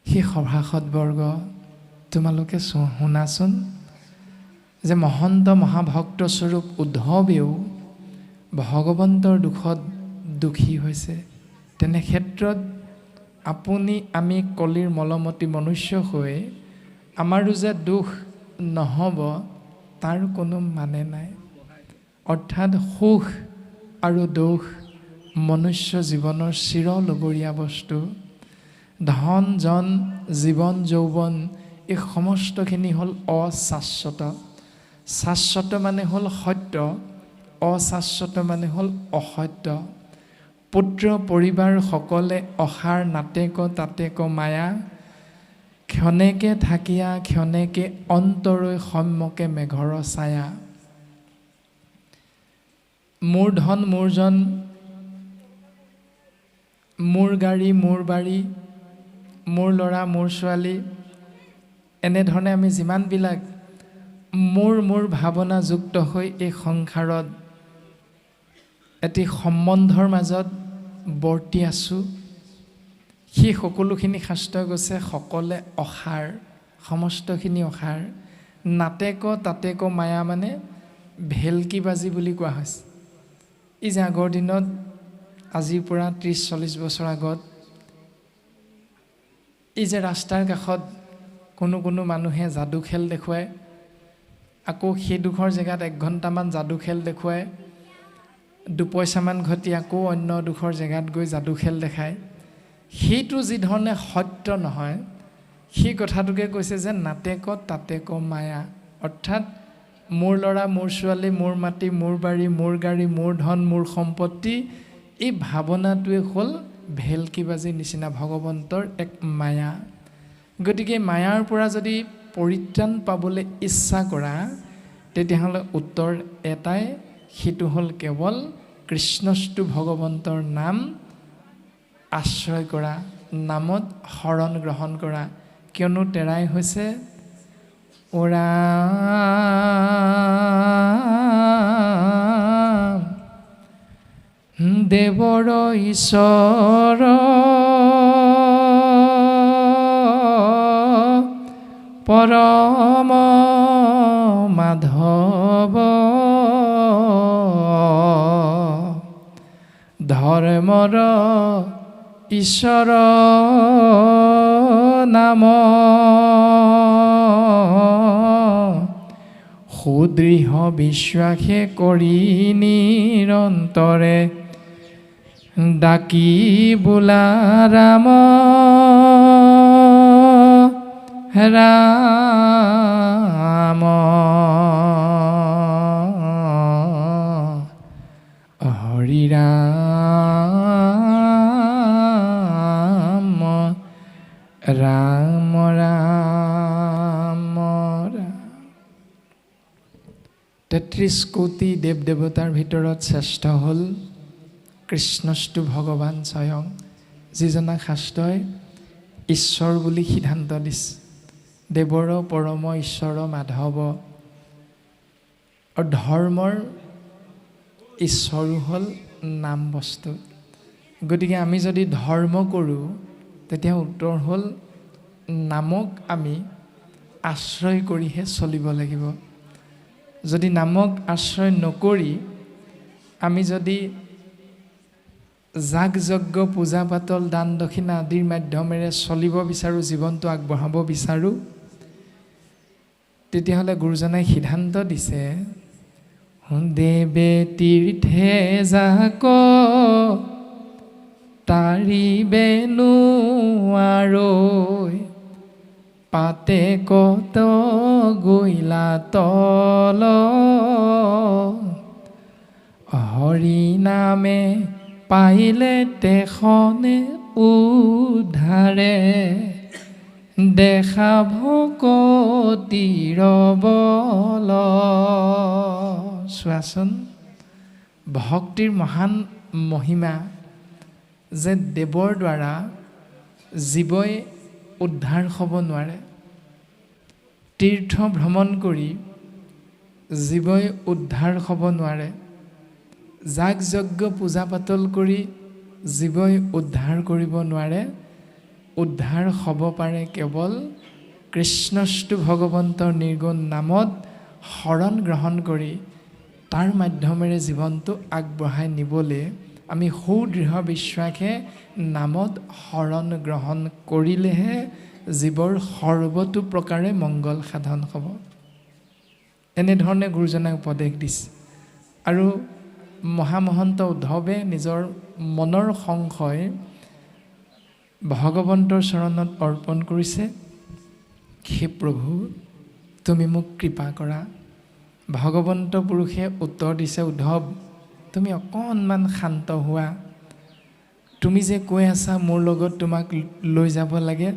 সেই সভাসদবৰ্গ তোমালোকে শুনাচোন যে মহন্ত মহাভক্ত স্বৰূপ উদ্ধৱেও ভগৱন্তৰ দুখত দুখী হৈছে। তেনে ক্ষেত্ৰত আপুনি আমি কলিৰ মলমতি মনুষ্য হৈ আমাৰো যে দুখ নহ'ব তাৰ কোনো মানে নাই। অৰ্থাৎ সুখ আৰু দুখ মনুষ্য জীৱনৰ চিৰলগৰীয়া বস্তু। ধন জন জীৱন যৌৱন এই সমস্তখিনি হ'ল অশাশ্বত। শাশ্বত মানে হ'ল সত্য, অশাশ্বত মানে হ'ল অসত্য। পুত্ৰ পৰিবাৰ সকলে অসাৰ নাটেক তাতেক মায়া, ক্ষণেকে থাকিয়া ক্ষণেকে অন্তৰৈ সম্যকে মেঘৰ ছায়া। মোৰ ধন মোৰ জন, মোৰ গাড়ী মোৰ বাৰী, মোৰ ল'ৰা মোৰ ছোৱালী, এনেধৰণে আমি যিমানবিলাক মোৰ ভাৱনা যুক্ত হৈ এই সংসাৰত এটি সম্বন্ধৰ মাজত বৰ্তি আছোঁ, সেই সকলোখিনি শাস্ত্ৰই কৈছে সকলে অসাৰ, সমস্তখিনি অসাৰ। নাটেক তাতেক মায়া মানে ভেলকিবাজি বুলি কোৱা হৈছে। এই যে আগৰ দিনত আজিৰ পৰা 30-40 বছৰ আগত এই যে ৰাস্তাৰ কাষত কোনো মানুহে যাদু খেল দেখুৱায়, আকৌ সেইডোখৰ জেগাত 1 ঘণ্টামান যাদু খেল দেখুৱায়, 2 পইচামান ঘটি আকৌ অন্য ডোখৰ জেগাত গৈ যাদু খেল দেখায়। সেইটো যি ধৰণে সত্য নহয়, সেই কথাটোকে কৈছে যে নাটেক তাতেক মায়া। অৰ্থাৎ মোৰ ল'ৰা মোৰ ছোৱালী, মোৰ মাটি মোৰ বাৰী, মোৰ গাড়ী মোৰ ধন মোৰ সম্পত্তি, এই ভাৱনাটোৱে হ'ল ভেলকিবাজিৰ নিচিনা ভগৱন্তৰ এক মায়া। গতিকে মায়াৰ পৰা যদি পৰিত্ৰাণ পাবলৈ ইচ্ছা কৰা তেতিয়াহ'লে উত্তৰ এটাই, সেইটো হ'ল কেৱল কৃষ্ণস্তু ভগৱন্তৰ নাম আশ্ৰয় কৰা, নামত শৰণ গ্ৰহণ কৰা। কিয়নো তেৰাই হৈছে দেৱৰ ঈশ্বৰ পৰম মাধৱ ধৰ্মৰ ঈশ্বৰ নাম সুদৃঢ় বিশ্বাসে কৰি নিৰন্তৰে ডাকি বোলা ৰাম ৰাম হৰি ৰাম ৰাম ৰাম। 33 কোটি দেৱ দেৱতাৰ ভিতৰত শ্ৰেষ্ঠ হ'ল কৃষ্ণস্তু ভগৱান স্বয়ং, যিজনাক শাস্ত্ৰই ঈশ্বৰ বুলি সিদ্ধান্ত দিছে। দেৱৰ পৰম ঈশ্বৰ মাধৱ, আৰু ধৰ্মৰ ঈশ্বৰো হ'ল নাম বস্তু। গতিকে আমি যদি ধৰ্ম কৰোঁ তেতিয়া উত্তৰ হ'ল নামক আমি আশ্ৰয় কৰিহে চলিব লাগিব। যদি নামক আশ্ৰয় নকৰি আমি যদি যাগ যজ্ঞ পূজা পাতল দান দক্ষিণা আদিৰ মাধ্যমেৰে চলিব বিচাৰোঁ, জীৱনটো আগবঢ়াব বিচাৰোঁ, তেতিয়াহ'লে গুৰুজনাই সিদ্ধান্ত দিছে দেৱে তীৰ্থে যাক তাৰিবে নোৱাৰৈ, পাতে কত গৈলা তল, হৰি নামে পাইলে তেখনে উদ্ধাৰে, দেখা ভকতিৰ বল। চোৱাচোন ভক্তিৰ মহান মহিমা, যে দেৱৰ দ্বাৰা জীৱই উদ্ধাৰ হ'ব নোৱাৰে। তীৰ্থ ভ্ৰমণ কৰি জীৱই উদ্ধাৰ হ'ব নোৱাৰে। যাগ যজ্ঞ পূজা পাতল কৰি জীৱই উদ্ধাৰ কৰিব নোৱাৰে। উদ্ধাৰ হ'ব পাৰে কেৱল কৃষ্ণস্তু ভগৱন্তৰ নিৰ্গুণ নামত শৰণ গ্ৰহণ কৰি তাৰ মাধ্যমেৰে জীৱনটো আগবঢ়াই নিবলৈ আমি সুদৃঢ় বিশ্বাসে নামত শৰণ গ্ৰহণ কৰিলেহে জীৱৰ সৰ্বতো প্ৰকাৰে মংগল সাধন হ'ব। এনেধৰণে গুৰুজনাই উপদেশ দিছে। আৰু মহামহন্ত উদ্ধৱে নিজৰ মনৰ সংশয় ভগৱন্তৰ চৰণত অৰ্পণ কৰিছে। হে প্ৰভু, তুমি মোক কৃপা কৰা। ভগৱন্ত পুৰুষে উত্তৰ দিছে, উদ্ধৱ তুমি অকণমান শান্ত হোৱা। তুমি যে কৈ আছা মোৰ লগত তোমাক লৈ যাব লাগে,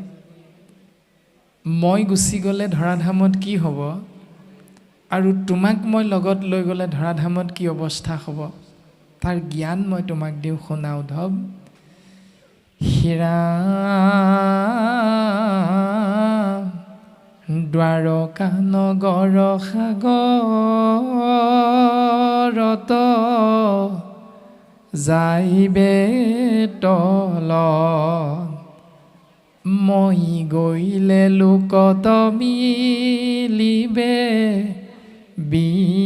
মই গুচি গ'লে ধৰাধামত কি হ'ব আৰু তোমাক মই লগত লৈ গ'লে ধৰাধামত কি অৱস্থা হ'ব, তাৰ জ্ঞান মই তোমাক দিওঁ শুনা উদ্ধৱ। হীৰা দ্বাৰকা নগৰ সাগৰত যাইবে তল, মই গ'লে লোকত মিলিবে বিমংগল,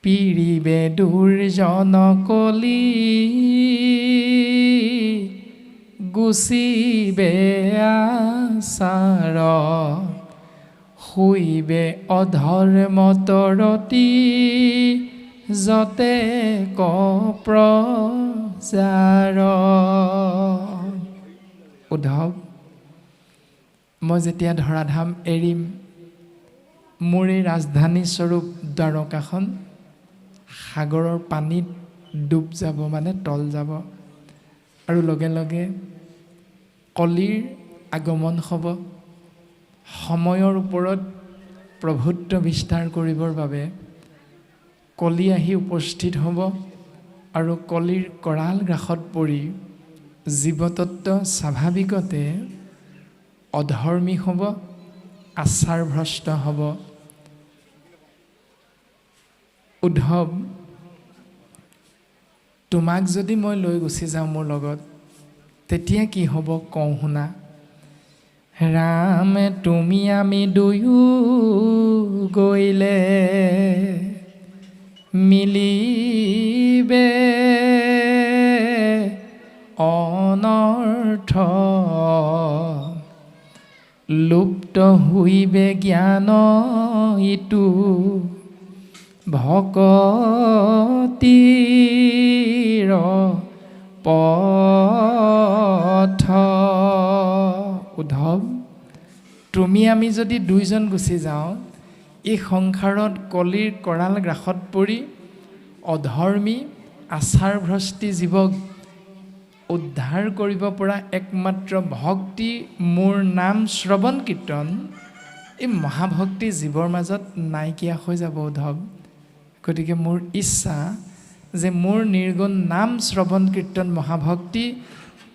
পিৰিবে দুৰ্জন কলি, গুচিবে আচাৰ, শুইবে অধৰ্মত ৰতি, যতে কপ্ৰজাৰ। উদ্ধৱ, মই যেতিয়া ধৰাধাম এৰিম, মোৰ এই ৰাজধানী স্বৰূপ দ্বাৰকাখন সাগৰৰ পানীত ডুব যাব, মানে তল যাব। আৰু লগে লগে কলিৰ আগমন হ'ব। সময়ৰ ওপৰত প্ৰভুত্ব বিস্তাৰ কৰিবৰ বাবে কলি আহি উপস্থিত হ'ব আৰু কলিৰ কৰাল গ্ৰাসত পৰি জীৱতত্ব স্বাভাৱিকতে অধৰ্মী হ'ব, আচাৰভ্ৰষ্ট হ'ব। উদ্ধৱ, তোমাক যদি মই লৈ গুচি যাওঁ মোৰ লগত, তেতিয়া কি হ'ব কওঁ শুনা। ৰাম তুমি আমি দুয়ো গ'লে মিলিবে অনৰ্থ, লুপ্ত হৈবে জ্ঞান ইটো ভকতিৰ পথ। উদ্ধৱ, তুমি আমি যদি দুইজন গুচি যাওঁ, এই সংসাৰত কলিৰ কৰাল গ্ৰাসত পৰি অধৰ্মী আচাৰভ্ৰষ্টি জীৱক উদ্ধাৰ কৰিব পৰা একমাত্ৰ ভক্তি মোৰ নাম শ্ৰৱণ কীৰ্তন, এই মহাভক্তি জীৱৰ মাজত নাইকিয়া হৈ যাব উদ্ধৱ। গতিকে মোৰ ইচ্ছা যে মোৰ নিৰ্গুণ নাম শ্ৰৱণ কীৰ্তন মহাভক্তি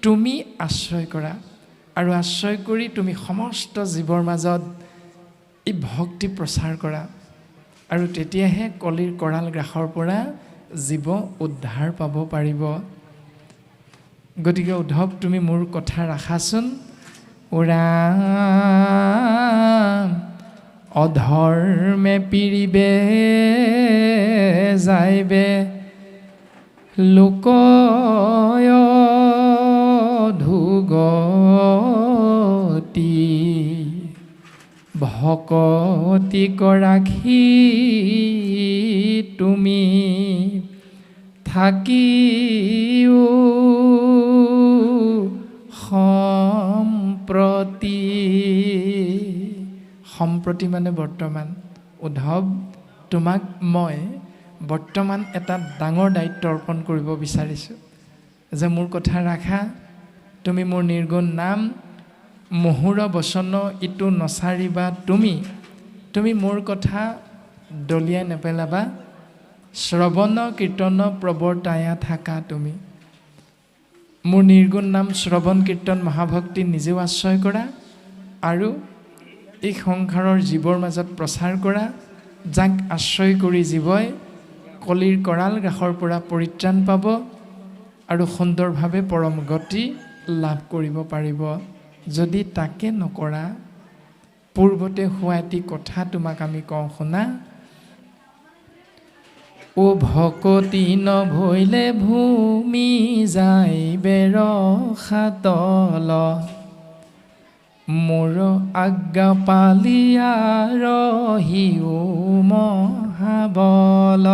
তুমি আশ্ৰয় কৰা, আৰু আশ্ৰয় কৰি তুমি সমস্ত জীৱৰ মাজত এই ভক্তি প্ৰচাৰ কৰা, আৰু তেতিয়াহে কলিৰ কৰাল গ্ৰাসৰ পৰা জীৱ উদ্ধাৰ পাব পাৰিব। গতিকে উদ্ধৱ, তুমি মোৰ কথা ৰাখাচোন। ৰাম অধৰ্মে পিৰিবে যাইবে লোকয় ধুগতি, ভকতি কৰাখি তুমি থাকিও সম্প্ৰতি। সম্প্ৰতি মানে বৰ্তমান। উদ্ধৱ, তোমাক মই বৰ্তমান এটা ডাঙৰ দায়িত্ব অৰ্পণ কৰিব বিচাৰিছোঁ যে মোৰ কথা ৰাখা। তুমি মোৰ নিৰ্গুণ নাম মহুৰ বচন ইটো নচাৰিবা, তুমি মোৰ কথা দলিয়াই নেপেলাবা, শ্ৰৱণ কীৰ্তন প্ৰৱৰ্তায়া থাকা। তুমি মোৰ নিৰ্গুণ নাম শ্ৰৱণ কীৰ্তন মহাভক্তি নিজেও আশ্ৰয় কৰা, আৰু এই সংসাৰৰ জীৱৰ মাজত প্ৰচাৰ কৰা, যাক আশ্ৰয় কৰি জীৱই কলিৰ কৰাল গ্ৰাসৰ পৰা পৰিত্ৰাণ পাব আৰু সুন্দৰভাৱে পৰম গতি লাভ কৰিব পাৰিব। যদি তাকে নকৰা, পূৰ্বতে হোৱা এটি কথা তোমাক আমি কওঁ শুনা। ও ভকতি নভৈলে ভূমি যাই বেৰখাতল, মোৰ আজ্ঞা পালিয়া ৰহিও মহাবল।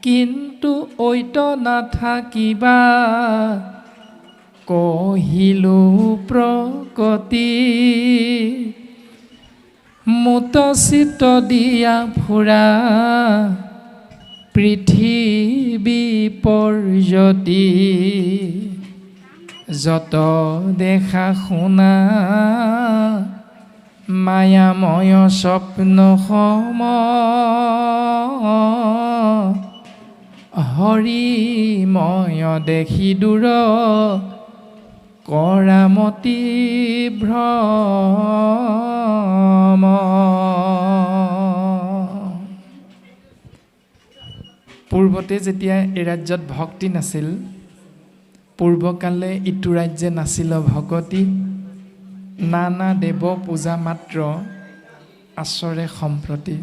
কিন্তু ঐত নাথাকিবা কহিলো প্ৰকতি, মুত চিত দিয়া ফুৰা পৃথিৱী পৰ্যতি। যত দেখা শুনা মায়াময় স্বপ্ন সম, হৰিময় দেখি দূৰ কৰামতি ভ্ৰম। পূৰ্বতে যেতিয়া এই ৰাজ্যত ভক্তি নাছিল, পূৰ্বকালে ইটো ৰাজ্যে নাছিল ভকতি, নানা দেৱ পূজা মাত্ৰ আচৰে সম্প্ৰতি।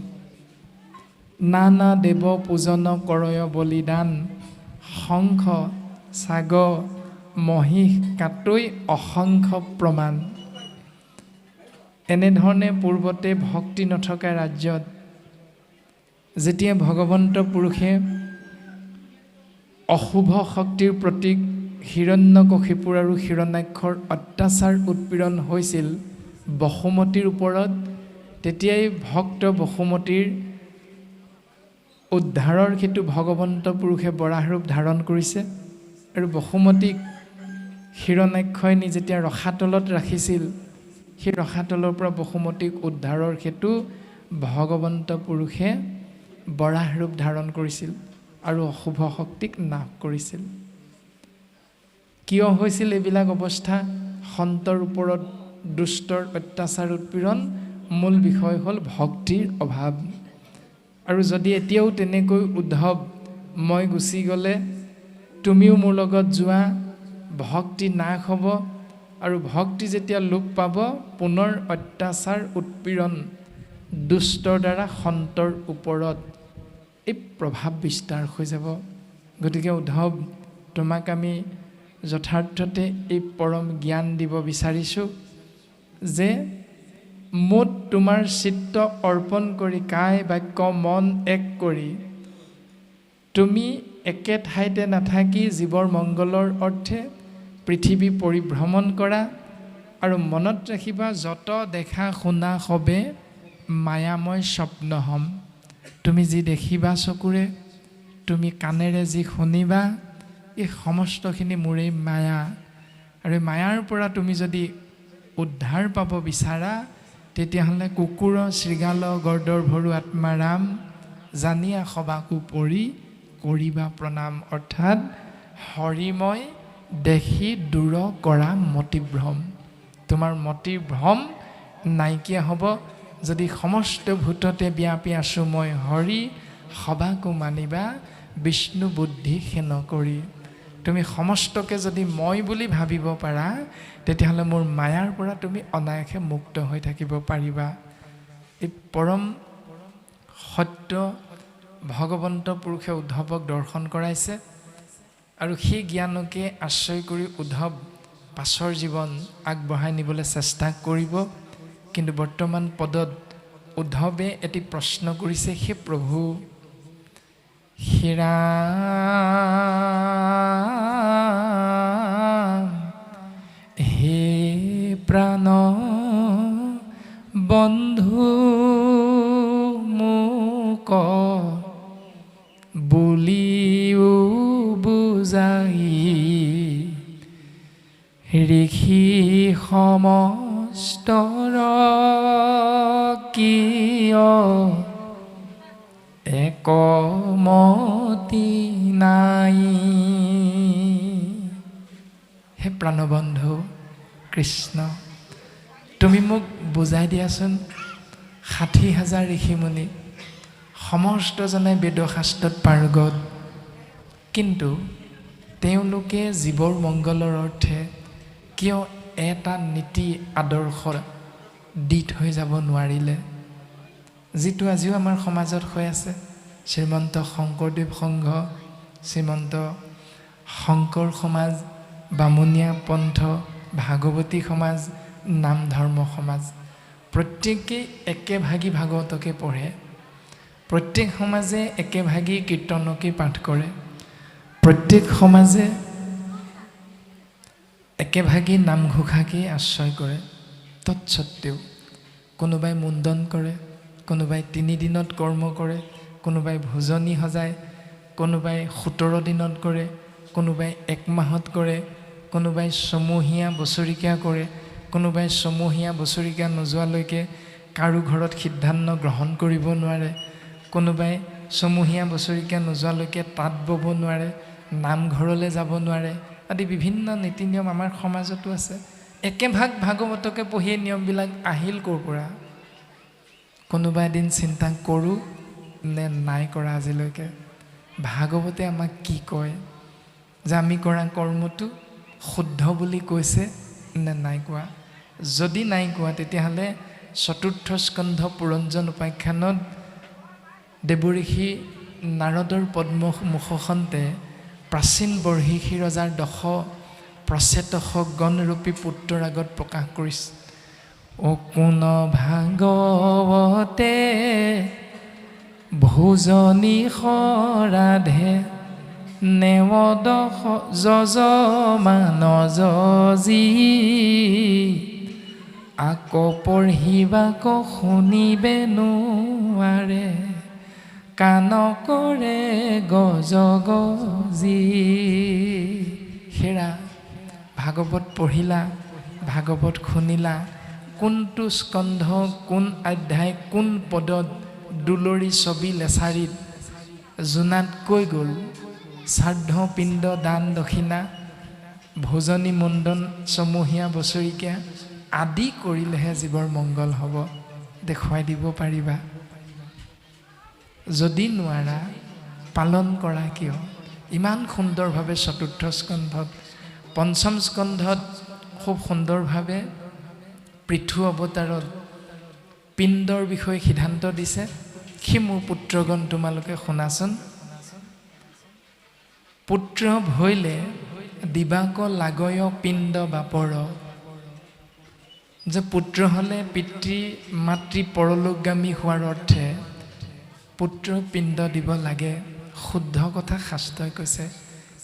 নানা দেৱ পূজন কৰয় বলিদান, শংখ চাগ মহিষ কাটৈ অসংখ্য প্ৰমাণ। এনেধৰণে পূৰ্বতে ভক্তি নথকা ৰাজ্যত যেতিয়া ভগৱন্ত পুৰুষে অশুভ শক্তিৰ প্ৰতীক হিৰণ্যকশিপুৰ আৰু হিৰণ্যাক্ষৰ অত্যাচাৰ উৎপীড়ন হৈছিল বসুমতীৰ ওপৰত, তেতিয়াই ভক্ত বসুমতীৰ উদ্ধাৰৰ হেতু ভগৱন্ত পুৰুষে বৰাহ ৰূপ ধাৰণ কৰিছে। আৰু বসুমতীক হিৰণ্যাক্ষই নি যেতিয়া ৰসাতলত ৰাখিছিল, সেই ৰসাতলৰ পৰা বসুমতীক উদ্ধাৰৰ হেতু ভগৱন্ত পুৰুষে বৰাহ ৰূপ ধাৰণ কৰিছিল আৰু অশুভ শক্তিক নাশ কৰিছিল। কিয় হৈছিল এইবিলাক অৱস্থা? সন্তৰ ওপৰত দুষ্টৰ অত্যাচাৰ উৎপীড়ন। মূল বিষয় হ'ল ভক্তিৰ অভাৱ। আৰু যদি এতিয়াও তেনেকৈ উদ্ধৱ, মই গুচি গ'লে তুমিও মোৰ লগত যোৱা, ভক্তি নাশ হ'ব। আৰু ভক্তি যেতিয়া লোপ পাব, পুনৰ অত্যাচাৰ উৎপীড়ন দুষ্টৰ দ্বাৰা সন্তৰ ওপৰত এই প্ৰভাৱ বিস্তাৰ হৈ যাব। গতিকে উদ্ধৱ, তোমাক আমি যথাৰ্থতে এই পৰম জ্ঞান দিব বিচাৰিছোঁ যে মোত তোমাৰ চিত্ত অৰ্পণ কৰি, কায় বাক্য মন এক কৰি তুমি একে ঠাইতে নাথাকি জীৱৰ মংগলৰ অৰ্থে পৃথিৱী পৰিভ্ৰমণ কৰা। আৰু মনত ৰাখিবা, যত দেখা শুনা সবে মায়াময় স্বপ্ন হম। তুমি যি দেখিবা চকুৰে, তুমি কাণেৰে যি শুনিবা, এই সমস্তখিনি মোৰেই মায়া। আৰু মায়াৰ পৰা তুমি যদি উদ্ধাৰ পাব বিচাৰা, তেতিয়াহ'লে কুকুৰ শৃগাল গৰ্দৰ ভৰু আত্মাৰাম, জানিয়া সবাকো পৰি কৰিবা প্ৰণাম। অৰ্থাৎ হৰিময় দেখি দূৰ কৰা মতিভ্ৰম। তোমাৰ মতিভ্ৰম নাইকিয়া হ'ব যদি সমস্ত ভূততে ব্যাপী আছোঁ মই হৰি, সবাকো মানিবা বিষ্ণু বুদ্ধি সেন কৰি। তুমি সমস্তকে যদি মই বুলি ভাবিব পাৰা, তেতিয়াহ'লে মোৰ মায়াৰ পৰা তুমি অনায়াসে মুক্ত হৈ থাকিব পাৰিবা। এই পৰম সত্য ভগৱন্ত পুৰুষে উদ্ধৱক দৰ্শন কৰাইছে। আৰু সেই জ্ঞানকে আশ্ৰয় কৰি উদ্ধৱ পাছৰ জীৱন আগবঢ়াই নিবলৈ চেষ্টা কৰিব। কিন্তু বৰ্তমান পদত উদ্ধৱে এটি প্ৰশ্ন কৰিছে, হে প্ৰভু, হীৰা হে প্ৰাণ বন্ধু মোক বুলিও বুজাই, ঋষি সমস্তৰ কিয় একমতি নাই। হে প্ৰাণবন্ধু কৃষ্ণ, তুমি মোক বুজাই দিয়াচোন। 60,000 ঋষিমুনি সমস্তজনে বেদশাস্ত্ৰত পাৰ্গত, কিন্তু তেওঁলোকে জীৱৰ মংগলৰ অৰ্থে কিয় এটা নীতি আদৰ্শ দি থৈ যাব নোৱাৰিলে, যিটো আজিও আমাৰ সমাজত হৈ আছে। শ্ৰীমন্ত শংকৰদেৱ সংঘ, শ্ৰীমন্ত শংকৰ সমাজ, বামুণীয়া পন্থ, ভাগৱতী সমাজ, নাম ধৰ্ম সমাজ, প্ৰত্যেকেই একেভাগী ভাগৱতকে পঢ়ে, প্ৰত্যেক সমাজে একেভাগী কীৰ্তনকে পাঠ কৰে, প্ৰত্যেক সমাজে একেভাগী নামঘোষাকেই আশ্ৰয় কৰে। তৎসত্বেও কোনোবাই মুণ্ডন কৰে, কোনোবাই 3 দিনত কৰ্ম কৰে, কোনোবাই ভোজনী সজায়, কোনোবাই 17 দিনত কৰে, কোনোবাই 1 মাহত কৰে, কোনোবাই ছমহীয়া বছৰিকীয়া কৰে, কোনোবাই ছমহীয়া বছৰিকীয়া নোযোৱালৈকে কাৰো ঘৰত সিদ্ধান্ত গ্ৰহণ কৰিব নোৱাৰে, কোনোবাই ছমহীয়া বছৰিকীয়া নোযোৱালৈকে তাঁত বব নোৱাৰে, নামঘৰলৈ যাব নোৱাৰে আদি বিভিন্ন নীতি নিয়ম আমাৰ সমাজতো আছে। একেভাগ ভাগৱতকে পঢ়িয়ে নিয়মবিলাক আহিল ক'ৰ পৰা? কোনোবা এদিন চিন্তা কৰোঁ নে নাই কৰা আজিলৈকে? ভাগৱতে আমাক কি কয় যে আমি কৰা কৰ্মটো শুদ্ধ বুলি কৈছে নে নাই কোৱা? যদি নাই কোৱা তেতিয়াহ'লে 4ৰ্থ স্কন্ধ পুৰঞ্জন উপাখ্যানত দেৱঋষি নাৰদৰ পদ্মমুখখন্তে প্ৰাচীন বৰ্হিষী ৰজাৰ 10 প্ৰচেতস গণৰূপী পুত্ৰৰ আগত প্ৰকাশ কৰিছে। অকুণ ভাগৱতে ভোজনী সৰাধে নেৱদ যজমান যজি, আকৌ পঢ়িবাক শুনিবে নোৱাৰে, কাণ কৰে গজ গজি। হেৰা, ভাগৱত পঢ়িলা, ভাগৱত শুনিলা, কোনটো স্কন্ধ, কোন অধ্যায়, কোন পদত দুলৰি ছবি লেচাৰিত জোনাত কৈ গ'ল শ্ৰাদ্ধ পিণ্ড দান দক্ষিণা ভোজনী মুণ্ডন ছমহীয়া বছৰিকীয়া আদি কৰিলেহে জীৱৰ মংগল হ'ব? দেখুৱাই দিব পাৰিবা? যদি নোৱাৰা পালন কৰা কিয়? ইমান সুন্দৰভাৱে 4ৰ্থ স্কন্ধত, 5ম স্কন্ধত খুব সুন্দৰভাৱে পৃথু অৱতাৰত পিণ্ডৰ বিষয়ে সিদ্ধান্ত দিছে। সি মোৰ পুত্ৰগণ তোমালোকে শুনাচোন। পুত্ৰ ভৈলে দিবাক লাগয় পিণ্ড বাপৰ, যে পুত্ৰ হ'লে পিতৃ মাতৃ পৰলোকগামী হোৱাৰ অৰ্থে পুত্ৰ পিণ্ড দিব লাগে। শুদ্ধ কথা শাস্ত্ৰই কৈছে,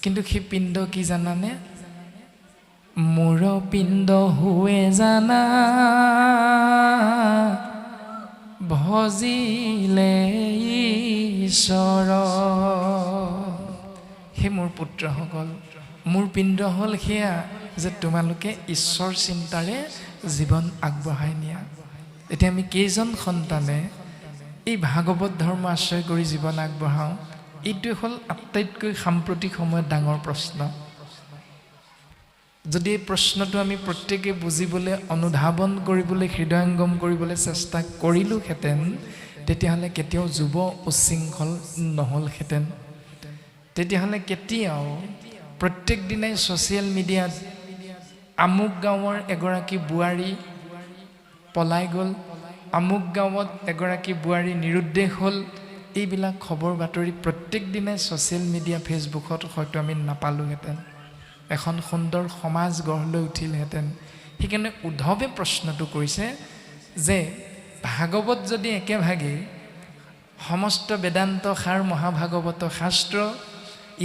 কিন্তু সেই পিণ্ড কি জানানে? মোৰ পিণ্ড হুৱে জানা, ভজিলে ঈশ্বৰ। সেই মোৰ পুত্ৰসকল, মোৰ পিণ্ড হ'ল সেয়া যে তোমালোকে ঈশ্বৰ চিন্তাৰে জীৱন আগবঢ়াই নিয়া। এতিয়া আমি কেইজন সন্তানে এই ভাগৱত ধৰ্ম আশ্ৰয় কৰি জীৱন আগবঢ়াওঁ? এইটোৱে হ'ল আটাইতকৈ সাম্প্ৰতিক সময়ত ডাঙৰ প্ৰশ্ন। যদি এই প্ৰশ্নটো আমি প্ৰত্যেকে বুজিবলৈ, অনুধাৱন কৰিবলৈ, হৃদয়ংগম কৰিবলৈ চেষ্টা কৰিলোহেঁতেন, তেতিয়াহ'লে কেতিয়াও যুৱ উচ্ছৃংখল নহ'লহেঁতেন। তেতিয়াহ'লে কেতিয়াও প্ৰত্যেক দিনাই ছ'চিয়েল মিডিয়াত আমুক গাঁৱৰ এগৰাকী বোৱাৰী পলাই গ'ল, আমুক গাঁৱত এগৰাকী বোৱাৰী নিৰুদ্দেশ হ'ল, এইবিলাক খবৰ বাতৰি প্ৰত্যেক দিনাই ছ'চিয়েল মিডিয়া, ফেচবুকত হয়তো আমি নাপালোহেঁতেন। এখন সুন্দৰ সমাজ গঢ় লৈ উঠিলহেঁতেন। সেইকাৰণে উদ্ধৱে প্ৰশ্নটো কৰিছে যে ভাগৱত যদি একেভাগেই সমস্ত বেদান্ত সাৰ মহাভাগৱত শাস্ত্ৰ,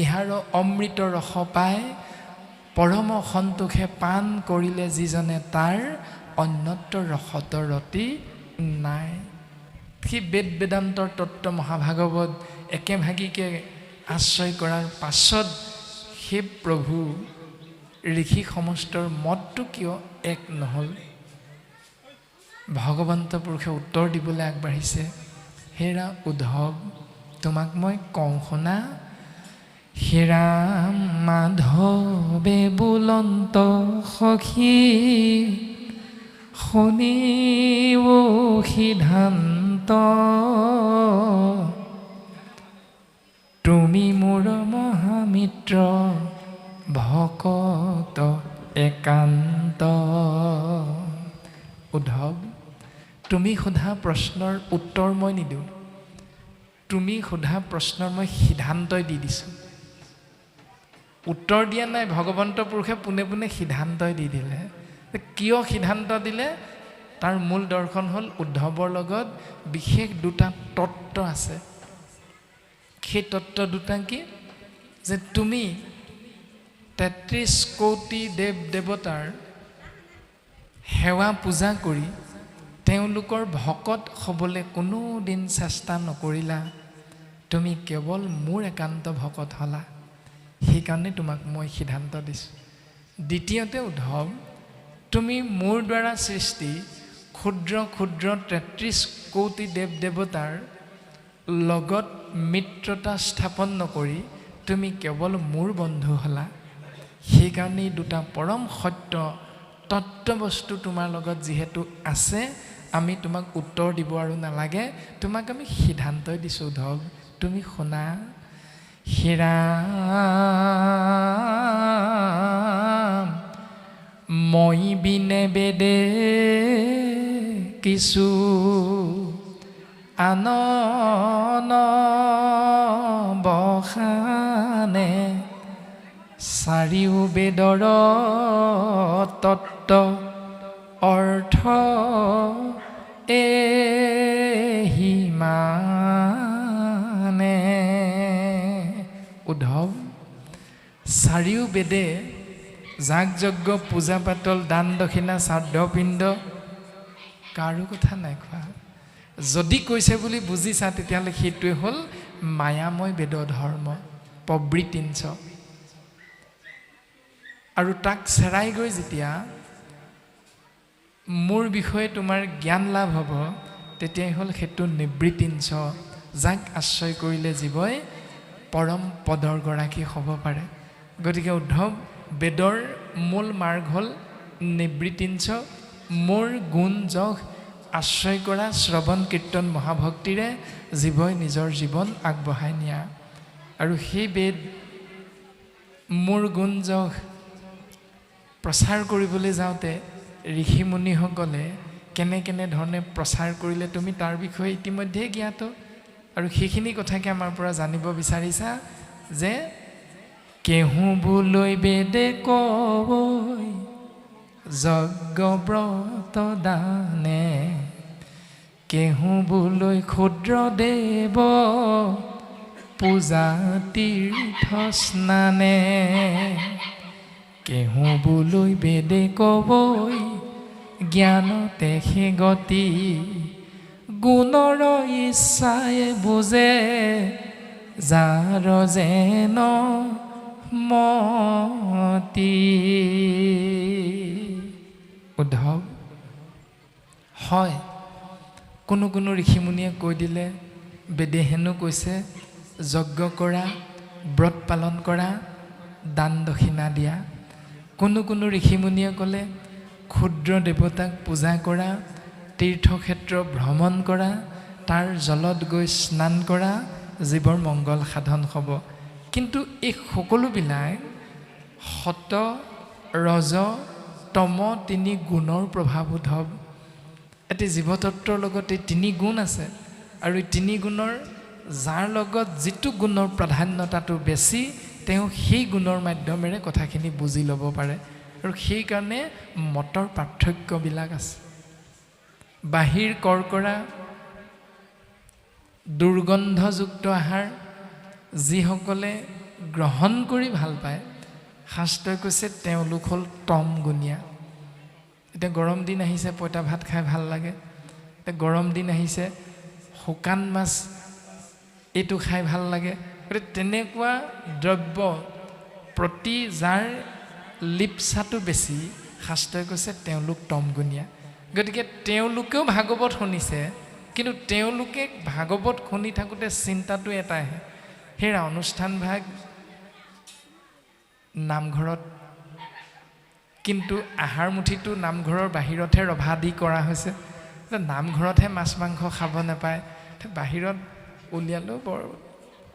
ইহাৰ অমৃত ৰস পায়, পৰম সন্তোষে পাণ কৰিলে যিজনে তাৰ, অন্যত্ৰ ৰসত ৰতি নাই। সেই বেদ বেদান্তৰ তত্ত্ব মহাভাগৱত একেভাগীকে আশ্ৰয় কৰাৰ পাছত সেই প্ৰভু ঋষি সমষ্টৰ মতটো কিয় এক নহ'ল? ভগৱন্ত পুৰুষে উত্তৰ দিবলৈ আগবাঢ়িছে। হেৰা উদ্ধৱ, তোমাক মই কওঁ শুনা। হেৰাম মাধৱে বুলন্ত সখী, শুনিও সিদ্ধান্ত, তুমি মোৰ মহামিত্ৰ ভকত একান্ত। উদ্ধৱ, তুমি সোধা প্ৰশ্নৰ উত্তৰ মই নিদিওঁ, তুমি সোধা প্ৰশ্নৰ মই সিদ্ধান্তই দি দিছোঁ। উত্তৰ দিয়া নাই, ভগৱন্ত পুৰুষে পোনে পোনে সিদ্ধান্তই দি দিলে। কিয় সিদ্ধান্ত দিলে? তাৰ মূল দৰ্শন হ'ল উদ্ধৱৰ লগত বিশেষ দুটা তত্ত্ব আছে। সেই তত্ত্ব দুটা কি? যে তুমি ৩৩ কোটি দেৱ দেৱতাৰ সেৱা পূজা কৰি তেওঁলোকৰ ভকত হ'বলৈ কোনোদিন চেষ্টা নকৰিলা, তুমি কেৱল মোৰ একান্ত ভকত হ'লা, সেইকাৰণে তোমাক মই সিদ্ধান্ত দিছোঁ। দ্বিতীয়তে উদ্ধৱ, তুমি মোৰ দ্বাৰা সৃষ্টি ক্ষুদ্ৰ ক্ষুদ্ৰ ৩৩ কোটি দেৱ দেৱতাৰ লগত মিত্ৰতা স্থাপন নকৰি তুমি কেৱল মোৰ বন্ধু হ'লা, সেইকাৰণে দুটা পৰম সত্য তত্ত্ববস্তু তোমাৰ লগত যিহেতু আছে, আমি তোমাক উত্তৰ দিব আৰু নালাগে, তোমাক আমি সিদ্ধান্তই দিছোঁ। উদ্ধৱ, তুমি শুনা। হেৰাম মই বিনে বেদে কিছু আনন বখানে, চাৰিও বেদৰ তত্ত্ব অৰ্থ এহিমানে। উদ্ধৱ, চাৰিও বেদে যাগ যজ্ঞ পূজা পাতল দান দক্ষিণা শ্ৰাদ্ধ পিণ্ড কাৰো কথা নাই কোৱা। যদি কৈছে বুলি বুজিছা তেতিয়াহ'লে সেইটোৱে হ'ল মায়াময় বেদ ধৰ্ম প্ৰবৃত্তিঞ্চ। আৰু তাক চেৰাই গৈ যেতিয়া মোৰ বিষয়ে তোমাৰ জ্ঞান লাভ হ'ব, তেতিয়াই হ'ল সেইটো নিবৃত্তিঞ্চ, যাক আশ্ৰয় কৰিলে জীৱই পৰম পদৰ গৰাকী হ'ব পাৰে। গতিকে উদ্ধৱ, বেদৰ মূল মাৰ্গ হ'ল নিবৃত্তিঞ্চ, মোৰ গুণ যশ আশ্ৰয় কৰা শ্ৰৱণ কীৰ্তন মহাভক্তিৰে জীৱই নিজৰ জীৱন আগবঢ়াই নিয়া। আৰু সেই বেদ মোৰ গুণ যশ প্ৰচাৰ কৰিবলৈ যাওঁতে ঋষিমুনিসকলে কেনে ধৰণে প্ৰচাৰ কৰিলে তুমি তাৰ বিষয়ে ইতিমধ্যেই জ্ঞাত। আৰু সেইখিনি কথাকে আমাৰ পৰা জানিব বিচাৰিছা যে কেহু বোলৈ বেদে কয় যজ্ঞ ব্ৰত দানে, কেহু বোলৈ ক্ষুদ্ৰ দেৱ পূজা তীৰ্থ স্নানে, কেহু বোলৈ বেদে কবৈ জ্ঞানতে সে গতি, গুণৰ ইচ্ছাই বুজে যাৰ যেন মতি। উদ্ধৱ, হয়, কোনো ঋষিমুনিয়ে কৈ দিলে বেদে হেনো কৈছে যজ্ঞ কৰা, ব্ৰত পালন কৰা, দান দক্ষিণা দিয়া। কোনো ঋষিমুনিয়ে ক'লে ক্ষুদ্ৰ দেৱতাক পূজা কৰা, তীৰ্থক্ষেত্ৰ ভ্ৰমণ কৰা, তাৰ জলত গৈ স্নান কৰা, জীৱৰ মংগল সাধন হ'ব। কিন্তু এই সকলোবিলাক সত ৰজ তম তিনি গুণৰ প্ৰভাৱ। উদ্ধৱ, এটি জীৱতত্বৰ লগত এই তিনি গুণ আছে, আৰু এই তিনি গুণৰ যাৰ লগত যিটো গুণৰ প্ৰাধান্যতাটো বেছি, তেওঁ সেই গুণৰ মাধ্যমেৰে কথাখিনি বুজি ল'ব পাৰে। আৰু সেইকাৰণে মতৰ পাৰ্থক্যবিলাক আছে। বাহিৰ কৰ্কৰা দুৰ্গন্ধযুক্ত আহাৰ যিসকলে গ্ৰহণ কৰি ভাল পায়, শাস্ত্ৰই কৈছে তেওঁলোক হ'ল তম গুণীয়া। এতিয়া গৰম দিন আহিছে, পঁইতা ভাত খাই ভাল লাগে। এতিয়া গৰম দিন আহিছে, শুকান মাছ এইটো খাই ভাল লাগে। গতিকে তেনেকুৱা দ্ৰব্য প্ৰতি যাৰ লিপ্সাটো বেছি, শাস্ত্ৰই কৈছে তেওঁলোক তমগুণীয়া। গতিকে তেওঁলোকেও ভাগৱত শুনিছে, কিন্তু তেওঁলোকে ভাগৱত শুনি থাকোঁতে চিন্তাটো এটাইহে, হেৰা অনুষ্ঠান ভাগ নামঘৰত, কিন্তু আহাৰ মুঠিটো নামঘৰৰ বাহিৰতহে ৰভা দি কৰা হৈছে। নামঘৰতহে মাছ মাংস খাব নাপায়, বাহিৰত উলিয়ালেও বৰ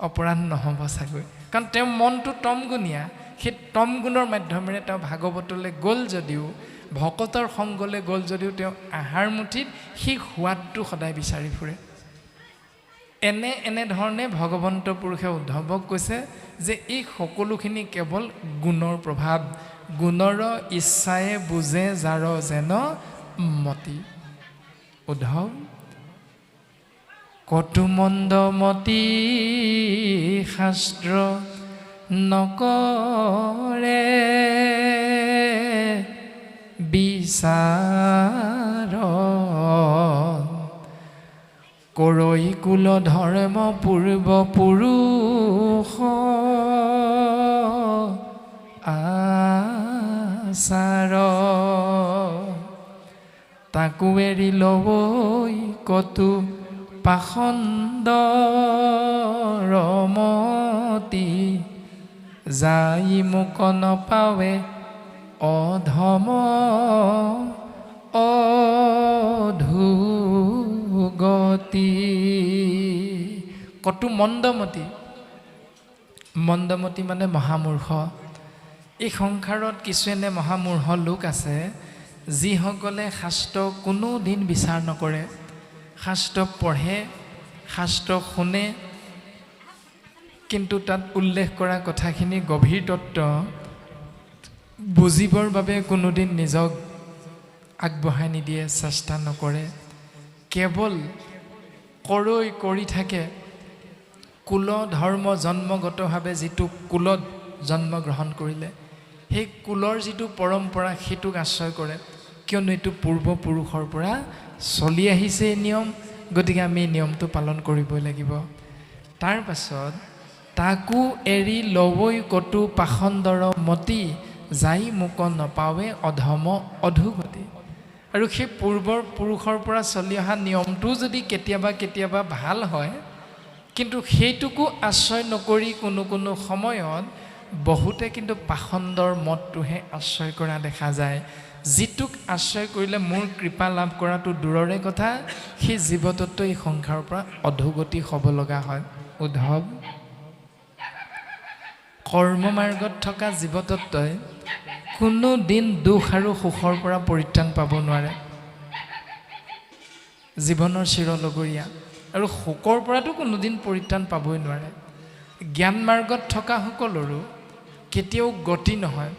অপৰাধ নহ'ব চাগৈ, কাৰণ তেওঁৰ মনটো টমগুণীয়া। সেই টম গুণৰ মাধ্যমেৰে তেওঁ ভাগৱতলৈ গ'ল যদিও, ভকতৰ সংগলৈ গ'ল যদিও, তেওঁ আহাৰ মুঠিত সেই সোৱাদটো সদায় বিচাৰি ফুৰে। এনেধৰণে ভগৱন্ত পুৰুষে উদ্ধৱক কৈছে যে এই সকলোখিনি কেৱল গুণৰ প্ৰভাৱ। গুণৰ ইচ্ছায়ে বুজে যাৰ যেন মতি। উদ্ধৱ কটু মন্দমতি শাস্ত্ৰ নকৰে বিচাৰ, কৰৈ কুল ধৰ্ম পূৰ্ব পুৰুষ আচাৰ, তাকো এৰি লবই কতু পাখণ্ডৰ মতি, যাই মোক নপাৱে অধম অধুগতি। কটু মন্দমতি, মন্দমতি মানে মহামূৰ্খ। এই সংসাৰত কিছু এনে মহামূৰ্খ লোক আছে যিসকলে শাস্ত্ৰ কোনো দিন বিচাৰ নকৰে। শাস্ত্ৰ পঢ়ে, শাস্ত্ৰ শুনে, কিন্তু তাত উল্লেখ কৰা কথাখিনি গভীৰ তত্ত্ব বুজিবৰ বাবে কোনোদিন নিজক আগবঢ়াই নিদিয়ে, চেষ্টা নকৰে। কেৱল কৰৈ কৰি থাকে। কুল ধৰ্ম জন্মগতভাৱে যিটো কুলত জন্মগ্ৰহণ কৰিলে, সেই কুলৰ যিটো পৰম্পৰা সেইটোক আশ্ৰয় কৰে, কিয়নো এইটো পূৰ্বপুৰুষৰ পৰা চলি আহিছে নিয়ম, গতিকে আমি নিয়মটো পালন কৰিবই লাগিব। তাৰ পাছত তাকো এৰি লবই কটু পাখণ্ডৰ মতি, যাই মোক নপাৱে অধম অধুগতি। আৰু সেই পূৰ্বৰ পুৰুষৰ পৰা চলি অহা নিয়মটো যদি কেতিয়াবা কেতিয়াবা ভাল হয়, কিন্তু সেইটোকো আশ্ৰয় নকৰি কোনো কোনো সময়ত বহুতে কিন্তু পাখণ্ডৰ মতটোহে আশ্ৰয় কৰা দেখা যায়। যিটোক আশ্ৰয় কৰিলে মোৰ কৃপা লাভ কৰাটো দূৰৰে কথা, সেই জীৱতত্ব এই সংসাৰৰ পৰা অধোগতি হ'ব লগা হয়। উদ্ধৱ কৰ্মমাৰ্গত থকা জীৱতত্বই কোনো দিন দুখ আৰু সুখৰ পৰা পৰিত্ৰাণ পাব নোৱাৰে। জীৱনৰ চিৰলগৰীয়া আৰু শোকৰ পৰাটো কোনোদিন পৰিত্ৰাণ পাবই নোৱাৰে। জ্ঞান মাৰ্গত থকা সকলৰো কেতিয়াও গতি নহয়,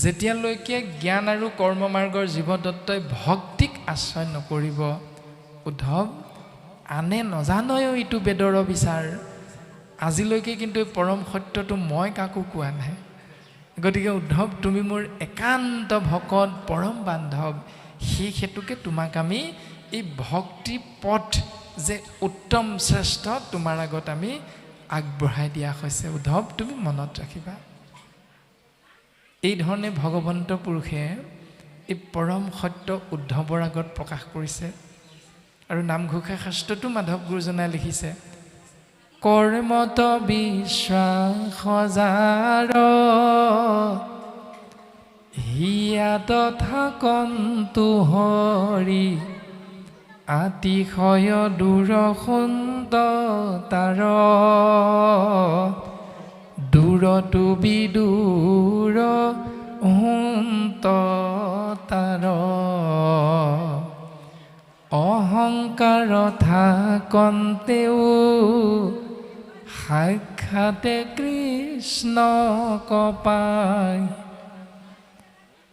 যেতিয়ালৈকে জ্ঞান আৰু কৰ্মমাৰ্গৰ জীৱতত্বই ভক্তিক আশ্ৰয় নকৰিব। উদ্ধৱ আনে নজানয়ো ইটো বেদৰ বিচাৰ। আজিলৈকে কিন্তু এই পৰম সত্যটো মই কাকো কোৱা নাই। গতিকে উদ্ধৱ তুমি মোৰ একান্ত ভকত, পৰম বান্ধৱ, সেই হেতুকে তোমাক আমি এই ভক্তি পথ যে উত্তম শ্ৰেষ্ঠ তোমাৰ আগত আমি আগবঢ়াই দিয়া হৈছে। উদ্ধৱ তুমি মনত ৰাখিবা। এই ধৰণে ভগৱন্ত পুৰুষে এই পৰম সত্য উদ্ধৱৰ আগত প্ৰকাশ কৰিছে। আৰু নামঘোষা শাস্ত্ৰটো মাধৱ গুৰুজনাই লিখিছে, কৰ্মত বিশ্বাস যাৰ হিয়া তথা কন্তু হৰি, আতিশয় দূৰ সুন্দৰ দূৰতো বিদূৰ তাৰ, অহংকাৰ থাকন্তেও সাক্ষাতে কৃষ্ণ পায়।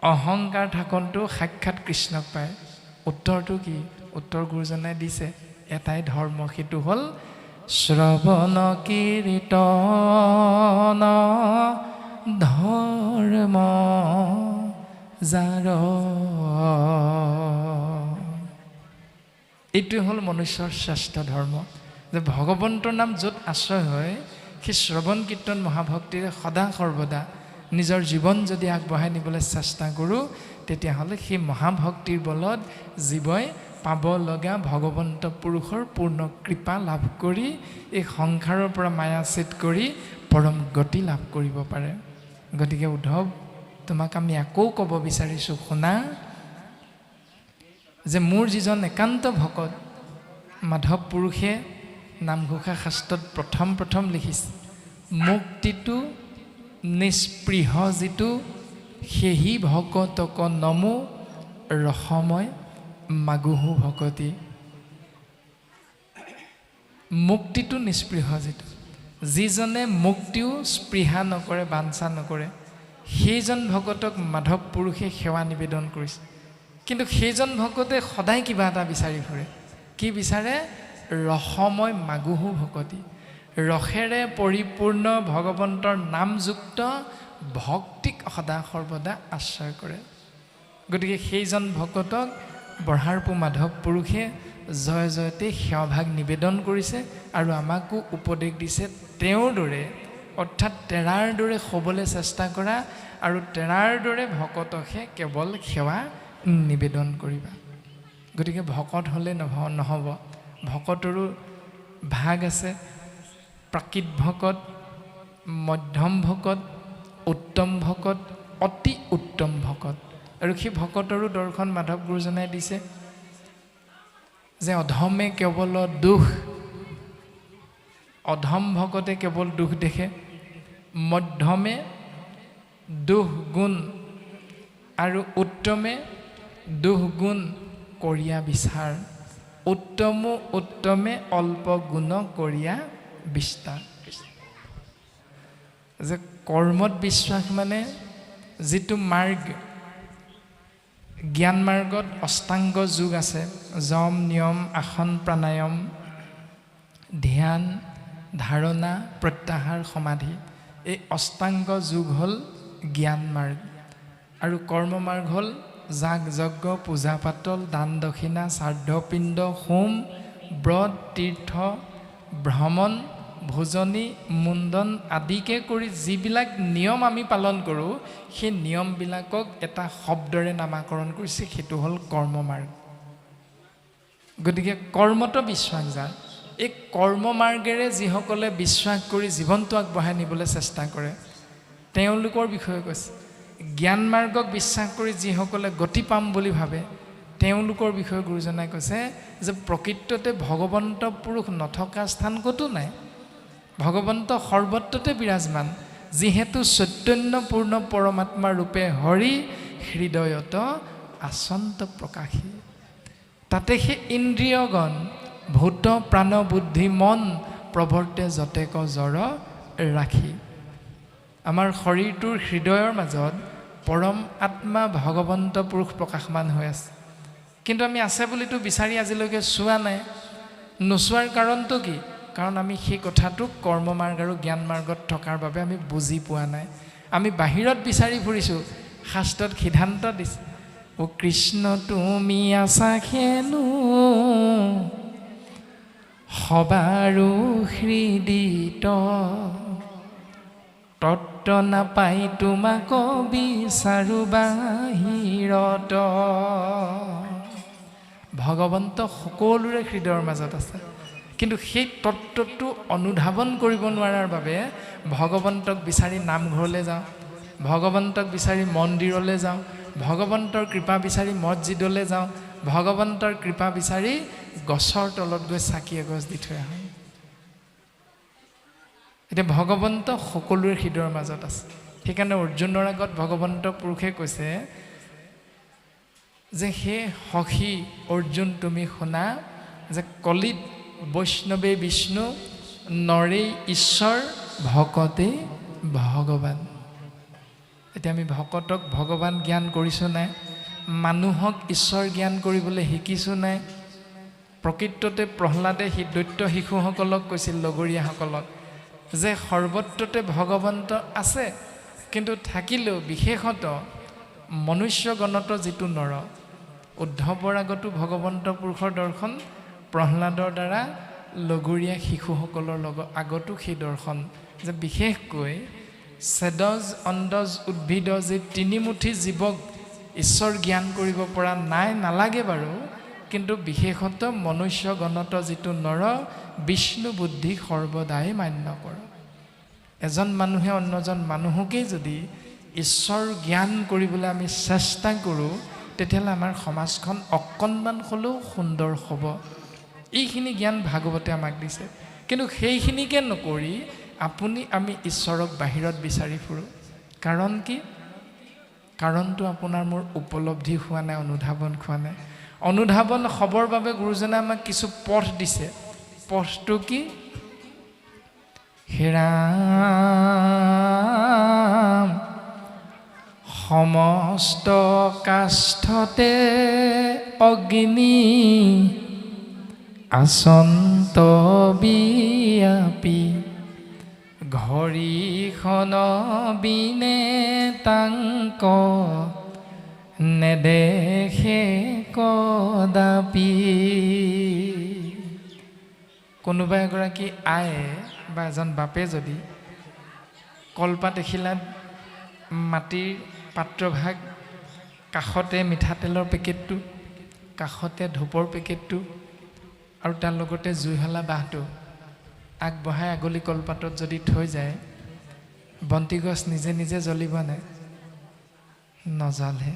অহংকাৰ থাকন্তেও সাক্ষাৎ কৃষ্ণক পায়। উত্তৰটো কি? উত্তৰ গুৰুজনাই দিছে এটাই ধৰ্ম, সেইটো হ'ল শ্ৰৱণ কীৰ্তন ধৰ্ম যাৰ। এইটোৱে হ'ল মনুষ্যৰ শ্ৰেষ্ঠ ধৰ্ম, যে ভগৱন্তৰ নাম য'ত আশ্ৰয় হয়, সেই শ্ৰৱণ কীৰ্তন মহাভক্তিৰে সদা সৰ্বদা নিজৰ জীৱন যদি আগবঢ়াই নিবলৈ চেষ্টা কৰোঁ, তেতিয়াহ'লে সেই মহাভক্তিৰ বলত জীৱই পাব লগা ভগৱন্ত পুৰুষৰ পূৰ্ণ কৃপা লাভ কৰি এই সংসাৰৰ পৰা মায়াচিত কৰি পৰম গতি লাভ কৰিব পাৰে। গতিকে উদ্ধৱ তোমাক আমি আকৌ ক'ব বিচাৰিছোঁ, শুনা, যে মোৰ যিজন একান্ত ভকত মাধৱ পুৰুষে নামঘোষা শাস্ত্ৰত প্ৰথম লিখিছে, মুক্তিটো নিস্পৃহ যিটো সেহি ভকতক নমো ৰসময় মাগুহু ভকতি। মুক্তিটো নিস্পৃহ যিটো, যিজনে মুক্তিও স্পৃহা নকৰে, বাঞ্ছা নকৰে, সেইজন ভকতক মাধৱ পুৰুষে সেৱা নিবেদন কৰিছে। কিন্তু সেইজন ভকতে সদায় কিবা এটা বিচাৰি ফুৰে। কি বিচাৰে? ৰসময় মাগুহু ভকতি, ৰসেৰে পৰিপূৰ্ণ ভগৱন্তৰ নামযুক্ত ভক্তিক সদা সৰ্বদা আশ্ৰয় কৰে। গতিকে সেইজন ভকতক বঢ়াৰপু মাধৱ পুৰুষে জয় জয়তে সেৱাভাগ নিবেদন কৰিছে আৰু আমাকো উপদেশ দিছে তেওঁৰ দৰে, অৰ্থাৎ তেৰাৰ দৰে হ'বলৈ চেষ্টা কৰা আৰু তেৰাৰ দৰে ভকতকহে কেৱল সেৱা নিবেদন কৰিবা। গতিকে ভকত হ'লে নহ'ব, ভকতৰো ভাগ আছে। প্ৰাকৃত ভকত, মধ্যম ভকত, উত্তম ভকত, অতি উত্তম ভকত। আৰু সেই ভকতৰো দৰ্শন মাধৱ গুৰুজনাই দিছে যে অধমে কেৱল দুখ, অধম ভকতে কেৱল দুখ দেখে, মধ্যমে দুখ গুণ আৰু উত্তমে দুখ গুণ কৰিয়া বিচাৰ, উত্তমে অল্প গুণ কৰিয়া বিস্তাৰ। যে কৰ্মত বিশ্বাস মানে যিটো মাৰ্গ, জ্ঞান মাৰ্গত অষ্টাংগ যোগ আছে, যম নিয়ম আসন প্ৰাণায়াম ধ্যান ধাৰণা প্ৰত্যাহাৰ সমাধি। এই অষ্টাংগ যোগ হ'ল জ্ঞান মাৰ্গ, আৰু কৰ্ম মাৰ্গ হ'ল যাগ যজ্ঞ পূজা পাতল দান দক্ষিণা শ্ৰাদ্ধ পিণ্ড হোম ব্ৰত তীৰ্থ ভ্ৰমণ ভোজনী মুণ্ডন আদিকে কৰি যিবিলাক নিয়ম আমি পালন কৰোঁ, সেই নিয়মবিলাকক এটা শব্দৰে নামাকৰণ কৰিছে, সেইটো হ'ল কৰ্ম মাৰ্গ। গতিকে কৰ্মত বিশ্বাস যাৰ, এই কৰ্ম মাৰ্গেৰে যিসকলে বিশ্বাস কৰি জীৱনটো আগবঢ়াই নিবলৈ চেষ্টা কৰে তেওঁলোকৰ বিষয়ে কৈছে। জ্ঞান মাৰ্গক বিশ্বাস কৰি যিসকলে গতি পাম বুলি ভাবে তেওঁলোকৰ বিষয়ে গুৰুজনাই কৈছে যে প্ৰকৃততে ভগৱন্ত পুৰুষ নথকা স্থান ক'তো নাই, ভগৱন্ত সৰ্বত্ৰতে বিৰাজমান, যিহেতু চৈতন্যপূৰ্ণ পৰমাত্মা ৰূপে হৰি হৃদয়ত আচন্ত প্ৰকাশী। তাতে সেই ইন্দ্ৰিয়গণ ভূত প্ৰাণ বুদ্ধি মন প্ৰৱৰ্তে যতেক জৰ ৰাখি। আমাৰ শৰীৰটোৰ হৃদয়ৰ মাজত পৰম আত্মা ভগৱন্ত পুৰুষ প্ৰকাশমান হৈ আছে, কিন্তু আমি আছে বুলিতো বিচাৰি আজিলৈকে চোৱা নাই। নোচোৱাৰ কাৰণটো কি? কাৰণ আমি সেই কথাটোক কৰ্ম মাৰ্গ আৰু জ্ঞান মাৰ্গত থকাৰ বাবে আমি বুজি পোৱা নাই। আমি বাহিৰত বিচাৰি ফুৰিছোঁ, শাস্ত্ৰত সিদ্ধান্ত দিছে, ও কৃষ্ণ তুমি আছা হেনো সবাৰো হৃদিত, তত্ত্ব নাপাই তোমাক বিচাৰো বাহিৰত। ভগৱন্ত সকলোৰে হৃদয়ৰ মাজত আছে, কিন্তু সেই তত্ত্বটো অনুধাৱন কৰিব নোৱাৰাৰ বাবে ভগৱন্তক বিচাৰি নামঘৰলৈ যাওঁ, ভগৱন্তক বিচাৰি মন্দিৰলৈ যাওঁ, ভগৱন্তৰ কৃপা বিচাৰি মছজিদলৈ যাওঁ, ভগৱন্তৰ কৃপা বিচাৰি গছৰ তলত গৈ চাকি এগছ দি থৈ আহোঁ। এতিয়া ভগৱন্ত সকলোৰে হৃদয়ৰ মাজত আছে। সেইকাৰণে অৰ্জুনৰ আগত ভগৱন্ত পুৰুষে কৈছে যে হে সখী অৰ্জুন তুমি শুনা, যে কলিত বৈষ্ণৱে বিষ্ণু নৰেই ঈশ্বৰ ভকতে ভগৱান। এতিয়া আমি ভকতক ভগৱান জ্ঞান কৰিছোঁ নাই? মানুহক ঈশ্বৰ জ্ঞান কৰিবলৈ শিকিছোঁ নাই? প্ৰকৃততে প্ৰহ্লাদে সেই দৈত্য শিশুসকলক কৈছিল, লগৰীয়াসকলক, যে সৰ্বত্ৰতে ভগৱন্ত আছে, কিন্তু থাকিলেও বিশেষত মনুষ্যগণত যিটো নৰ, উদ্ধৱৰ আগতো ভগৱন্ত পুৰুষৰ দৰ্শন, প্ৰহ্লাদৰ দ্বাৰা লগৰীয়া শিশুসকলৰ আগতো সেই দৰ্শন, যে বিশেষকৈ চেদজ অণ্ডজ উদ্ভিদ যি তিনিমুঠি জীৱক ঈশ্বৰ জ্ঞান কৰিব পৰা নাই, নালাগে বাৰু, কিন্তু বিশেষত মনুষ্যগণত যিটো নৰ বিষ্ণু বুদ্ধি সৰ্বদাই মান্য কৰ। এজন মানুহে অন্যজন মানুহকেই যদি ঈশ্বৰ জ্ঞান কৰিবলৈ আমি চেষ্টা কৰোঁ, তেতিয়াহ'লে আমাৰ সমাজখন অকণমান হ'লেও সুন্দৰ হ'ব। এইখিনি জ্ঞান ভাগৱতে আমাক দিছে। কিন্তু সেইখিনিকে নকৰি আপুনি আমি ঈশ্বৰক বাহিৰত বিচাৰি ফুৰোঁ। কাৰণ কি? কাৰণটো আপোনাৰ মোৰ উপলব্ধি হোৱা নাই, অনুধাৱন হোৱা নাই। অনুধাৱন হ'বৰ বাবে গুৰুজনে আমাক কিছু পথ দিছে। পথটো কি? হে ৰাম সমস্ত কাষ্ঠতে অগ্নি আচন্ত বিয়াপি ঘড়ীখন বিনে তাংক নেদেখে কদাপি। কোনোবা এগৰাকী আয়ে বা এজন বাপে যদি কলপাত এখিলাত মাটিৰ পাত্ৰভাগ, কাষতে মিঠাতেলৰ পেকেটটো, কাষতে ধূপৰ পেকেটটো আৰু তাৰ লগতে জুইশলা বাঁহটো আগবঢ়াই আগলি কলপাতত যদি থৈ যায়, বন্তিগছ নিজে নিজে জ্বলিব নাই? নজ্বলে।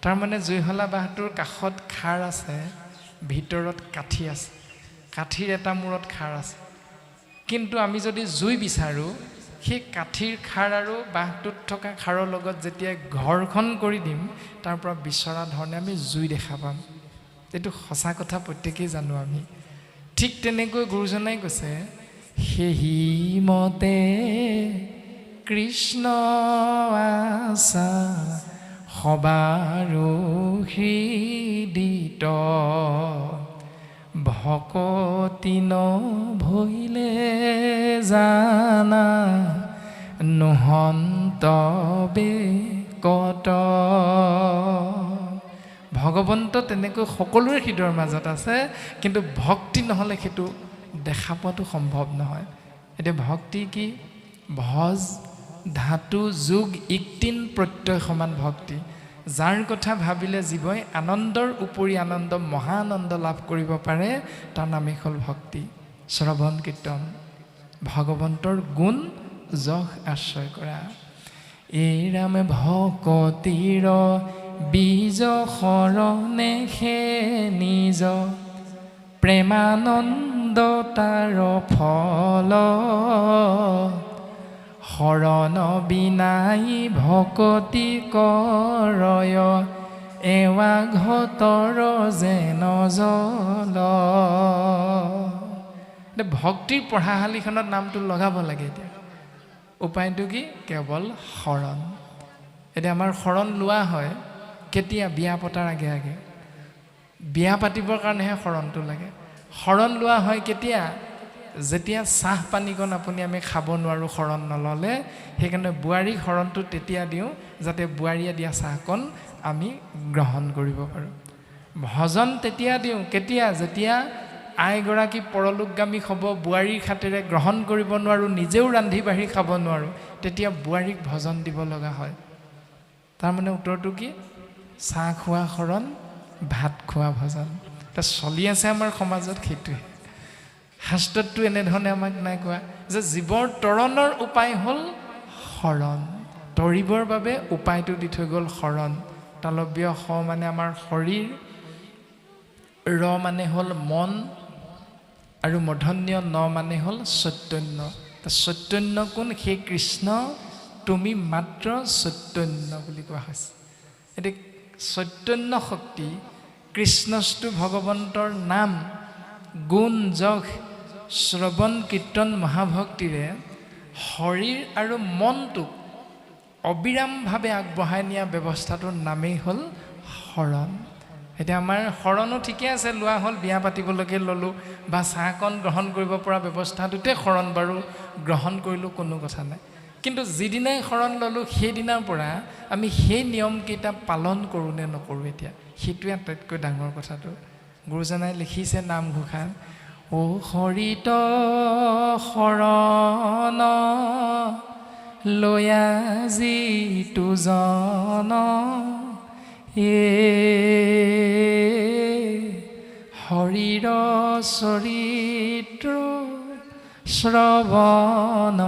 তাৰমানে জুইশলা বাঁহটোৰ কাষত খাৰ আছে, ভিতৰত কাঠি আছে, কাঠিৰ এটা মূৰত খাৰ আছে। কিন্তু আমি যদি জুই বিচাৰোঁ, সেই কাঠিৰ খাৰ আৰু বাঁহটোত থকা খাৰৰ লগত যেতিয়া ঘৰখন কৰি দিম, তাৰ পৰা বিচৰা ধৰণে আমি জুই দেখা পাম। এইটো সঁচা কথা, প্ৰত্যেকেই জানো আমি। ঠিক তেনেকৈ গুৰুজনাই কৈছে, সেহি মতে কৃষ্ণ আছা সবাৰো হৃদিত ভকতি নভৈলে জানা নহন্ত বেকত। ভগৱন্ত তেনেকৈ সকলোৰে হৃদয়ৰ মাজত আছে, কিন্তু ভক্তি নহ'লে সেইটো দেখা পোৱাটো সম্ভৱ নহয়। এতিয়া ভক্তি কি? ভজ ধাতু যোগ ইক্তিন প্ৰত্যয় সমান ভক্তি। যাৰ কথা ভাবিলে জীৱই আনন্দৰ উপৰি আনন্দ, মহা আনন্দ লাভ কৰিব পাৰে, তাৰ নামেই হ'ল ভক্তি। শ্ৰৱণ কীৰ্তন, ভগৱন্তৰ গুণ যশ আশ্ৰয় কৰা। এই ৰামে ভকতিৰ বীজ শৰণে সে নিজ প্ৰেমানন্দ তাৰ ফল শৰণ বিনাই ভকতি কৰয় এৱা ঘতৰ যেন জল। ভক্তিৰ পঢ়াশালীখনত নামটো লগাব লাগে। এতিয়া উপায়টো কি? কেৱল শৰণ। এতিয়া আমাৰ শৰণ লোৱা হয় কেতিয়া? বিয়া পতাৰ আগে আগে। বিয়া পাতিবৰ কাৰণেহে শৰণটো লাগে। শৰণ লোৱা হয় কেতিয়া? যেতিয়া চাহ পানীকণ আমি খাব নোৱাৰোঁ শৰণ নল'লে। সেইকাৰণে বোৱাৰীক শৰণটো তেতিয়া দিওঁ যাতে বোৱাৰীয়ে দিয়া চাহকণ আমি গ্ৰহণ কৰিব পাৰোঁ। ভজন তেতিয়া দিওঁ কেতিয়া? যেতিয়া আইগৰাকী পৰলোকগামী হ'ব, বোৱাৰীৰ খাতিৰে গ্ৰহণ কৰিব নোৱাৰোঁ, নিজেও ৰান্ধি বাঢ়ি খাব নোৱাৰোঁ, তেতিয়া বোৱাৰীক ভজন দিব লগা হয়। তাৰমানে উত্তৰটো কি? চাহ খোৱা শৰণ, ভাত খোৱা ভজন। এতিয়া চলি আছে আমাৰ সমাজত সেইটোৱে। শাস্ত্ৰতটো এনেধৰণে আমাক নাই কোৱা যে জীৱৰ তৰণৰ উপায় হ'ল শৰণ। তৰিবৰ বাবে উপায়টো দি থৈ গ'ল শৰণ। তালব্য শ মানে আমাৰ শৰীৰ, ৰ মানে হ'ল মন, আৰু মূৰ্ধন্য ন মানে হ'ল চৈতন্য। চৈতন্য কোন? সেই কৃষ্ণ, তুমি মাত্ৰ চৈতন্য বুলি কোৱা হৈছে। এতিয়া চৈতন্য শক্তি, কৃষ্ণস্তু ভগৱন্তৰ নাম, গুণ যশ, শ্ৰৱণ কীৰ্তন মহাভক্তিৰে শৰীৰ আৰু মনটোক অবিৰামভাৱে আগবঢ়াই নিয়া ব্যৱস্থাটোৰ নামেই হ'ল শৰণ। এতিয়া আমাৰ শৰণো ঠিকে আছে, লোৱা হ'ল, বিয়া পাতিবলৈকে ল'লোঁ বা চাহকণ গ্ৰহণ কৰিব পৰা ব্যৱস্থাটোতে শৰণ বাৰু গ্ৰহণ কৰিলোঁ, কোনো কথা নাই। কিন্তু যিদিনাই শৰণ ল'লোঁ সেইদিনাৰ পৰা আমি সেই নিয়মকেইটা পালন কৰোঁ নে নকৰোঁ, এতিয়া সেইটোৱে আটাইতকৈ ডাঙৰ কথাটো। গুৰুজনাই লিখিছে নামঘোষাত, ও হৰিত শৰণ লয়া যিটো জন হৰিৰ চৰিত্ৰ শ্ৰৱণ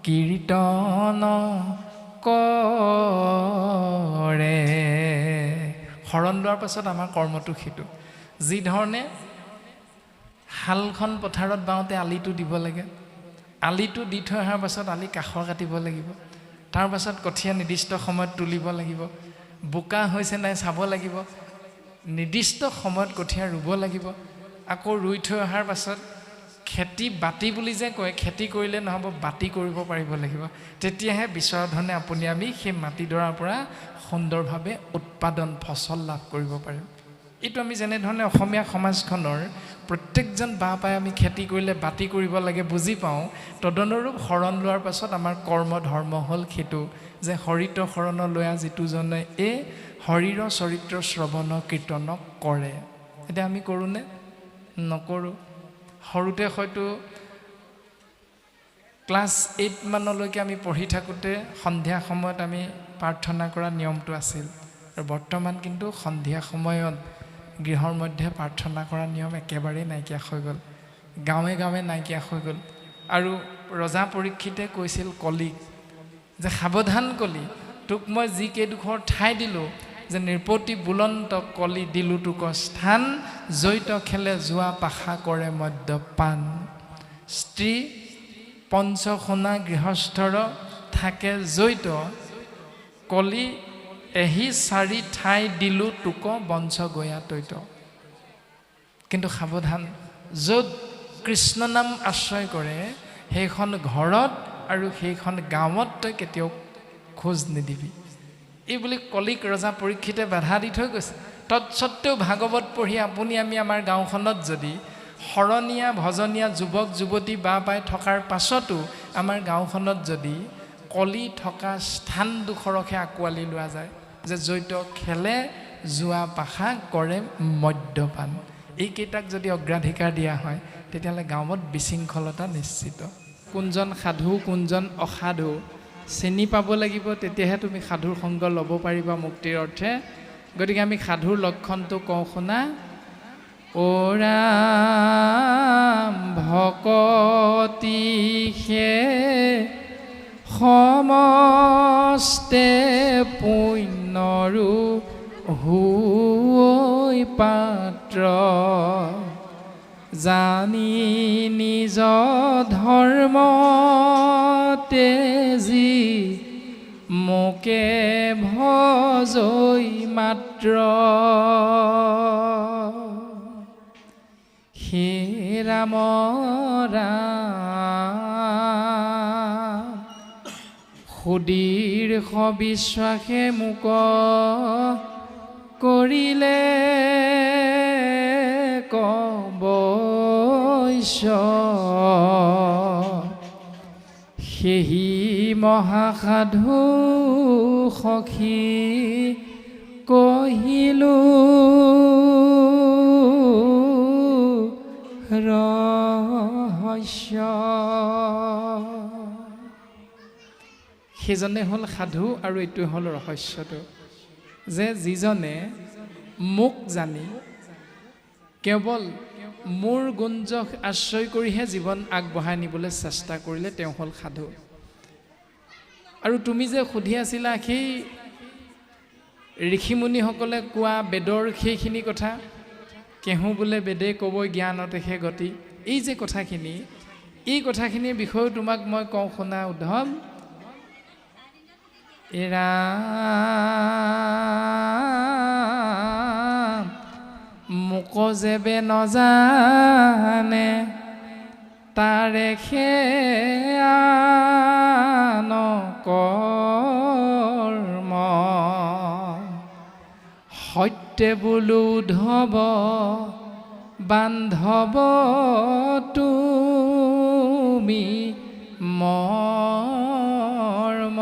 কীৰ্তন কৰে। শৰণ লোৱাৰ পাছত আমাৰ কৰ্মটো সেইটো। যিধৰণে হালখন পথাৰত বাওঁতে আলিটো দিব লাগে আলিটো দি থৈ অহাৰ পাছত আলি কাষৰ কাটিব লাগিব তাৰ পাছত কঠীয়া নিৰ্দিষ্ট সময়ত তুলিব লাগিব বোকা হৈছে নাই চাব লাগিব নিৰ্দিষ্ট সময়ত কঠীয়া ৰুব লাগিব আকৌ ৰুই থৈ অহাৰ পাছত খেতি বাতি বুলি যে কয় খেতি কৰিলে নহ'ব বাতি কৰিব পাৰিব লাগিব তেতিয়াহে বিচৰা ধৰণে আপুনি আমি সেই মাটিডৰাৰ পৰা সুন্দৰভাৱে উৎপাদন ফচল লাভ কৰিব পাৰিম এইটো আমি যেনেধৰণে অসমীয়া সমাজখনৰ প্ৰত্যেকজন বাপাই আমি খেতি কৰিলে বাতি কৰিব লাগে বুজি পাওঁ তদনুৰূপ শৰণ লোৱাৰ পাছত আমাৰ কৰ্ম ধৰ্ম হ'ল সেইটো যে হৰিত শৰণ লয়া যিটোজনে এই শৰীৰৰ চৰিত্ৰ শ্ৰৱণ কীৰ্তন কৰে এতিয়া আমি কৰোঁনে নকৰোঁ সৰুতে হয়তো ক্লাছ 8 মানলৈকে আমি পঢ়ি থাকোঁতে সন্ধিয়া সময়ত আমি প্ৰাৰ্থনা কৰা নিয়মটো আছিল আৰু বৰ্তমান কিন্তু সন্ধিয়া সময়ত গৃহৰ মধ্যে প্ৰাৰ্থনা কৰা নিয়ম একেবাৰেই নাইকিয়া হৈ গ'ল গাঁৱে গাঁৱে নাইকিয়া হৈ গ'ল আৰু ৰজা পৰীক্ষিতে কৈছিল কলিক যে সাৱধান কলি তোক মই যিকেইডোখৰ ঠাই দিলোঁ যে নৃপতি বুলন্ত কলি দিলোঁ তোক স্থান জৈত খেলে যোৱা পাশা কৰে মদ্যপান স্ত্ৰী পঞ্চসোণা গৃহস্থৰ থাকে জৈত কলি এহি চাৰি ঠাই দিলোঁ তোক বঞ্চ গয়া তৈত কিন্তু সাৱধান য'ত কৃষ্ণ নাম আশ্ৰয় কৰে সেইখন ঘৰত আৰু সেইখন গাঁৱত তই কেতিয়াও খোজ নিদিবি এই বুলি কলিক ৰজা পৰীক্ষিতে বাধা দি থৈ গৈছে তৎসত্ত্বেও ভাগৱত পঢ়ি আপুনি আমি আমাৰ গাঁওখনত যদি শৰণীয়া ভজনীয়া যুৱক যুৱতী বা পাই থকাৰ পাছতো আমাৰ গাঁওখনত যদি কলি থকা স্থানডোখৰকহে আঁকোৱালি লোৱা যায় যে জৈত খেলে যোৱা পাশা কৰে মদ্যপান এইকেইটাক যদি অগ্ৰাধিকাৰ দিয়া হয় তেতিয়াহ'লে গাঁৱত বিশৃংখলতা নিশ্চিত কোনজন সাধু কোনজন অসাধু চিনি পাব লাগিব তেতিয়াহে তুমি সাধুৰ সংগ ল'ব পাৰিবা মুক্তিৰ অৰ্থে গতিকে আমি সাধুৰ লক্ষণটো কওঁ শুনা ৰাম ভকতিহে সমস্তে পুণ্যৰু হৈ পাত্ৰ জানি নিজ ধৰ্ম তেজি মোকে ভজই মাত্ৰ হে ৰাম ৰাম সুদীৰ্ঘ বিশ্বাসে মোক কৰিলে কবৈশ্য সেহি মহাসাধু সখী কহিলোঁ ৰহস্য সেইজনে হ'ল সাধু আৰু এইটো হ'ল ৰহস্যটো যে যিজনে মোক জানি কেৱল মোৰ গুঞ্জক আশ্ৰয় কৰিহে জীৱন আগবঢ়াই নিবলৈ চেষ্টা কৰিলে তেওঁ হ'ল সাধু আৰু তুমি যে সুধি আছিলা সেই ঋষিমুনিসকলে কোৱা বেদৰ সেইখিনি কথা কেহু বোলে বেদে ক'বই জ্ঞানতেহে গতি এই যে কথাখিনি এই কথাখিনিৰ বিষয়েও তোমাক মই কওঁ শুনা উদ্ধৱ মোক যেবে নজানে তাৰে সেয়ান কৰ্ম সত্যে বোলো উদ্ধৱ বান্ধৱ তুমি মৰ্ম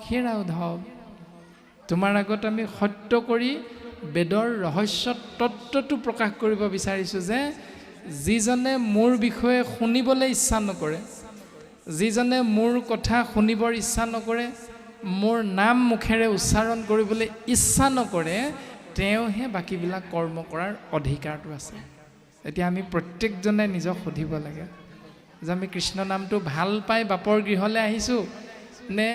হেৰা উদ্ধৱ তোমাৰ আগত আমি সত্য কৰি বেদৰ ৰহস্য তত্ত্বটো প্ৰকাশ কৰিব বিচাৰিছোঁ যে যিজনে মোৰ বিষয়ে শুনিবলৈ ইচ্ছা নকৰে যিজনে মোৰ কথা শুনিবৰ ইচ্ছা নকৰে মোৰ নাম মুখেৰে উচ্চাৰণ কৰিবলৈ ইচ্ছা নকৰে তেওঁহে বাকীবিলাক কৰ্ম কৰাৰ অধিকাৰটো আছে এতিয়া আমি প্ৰত্যেকজনে নিজক সুধিব লাগে যে আমি কৃষ্ণ নামটো ভাল পাই বাপৰ গৃহলৈ আহিছোঁ নে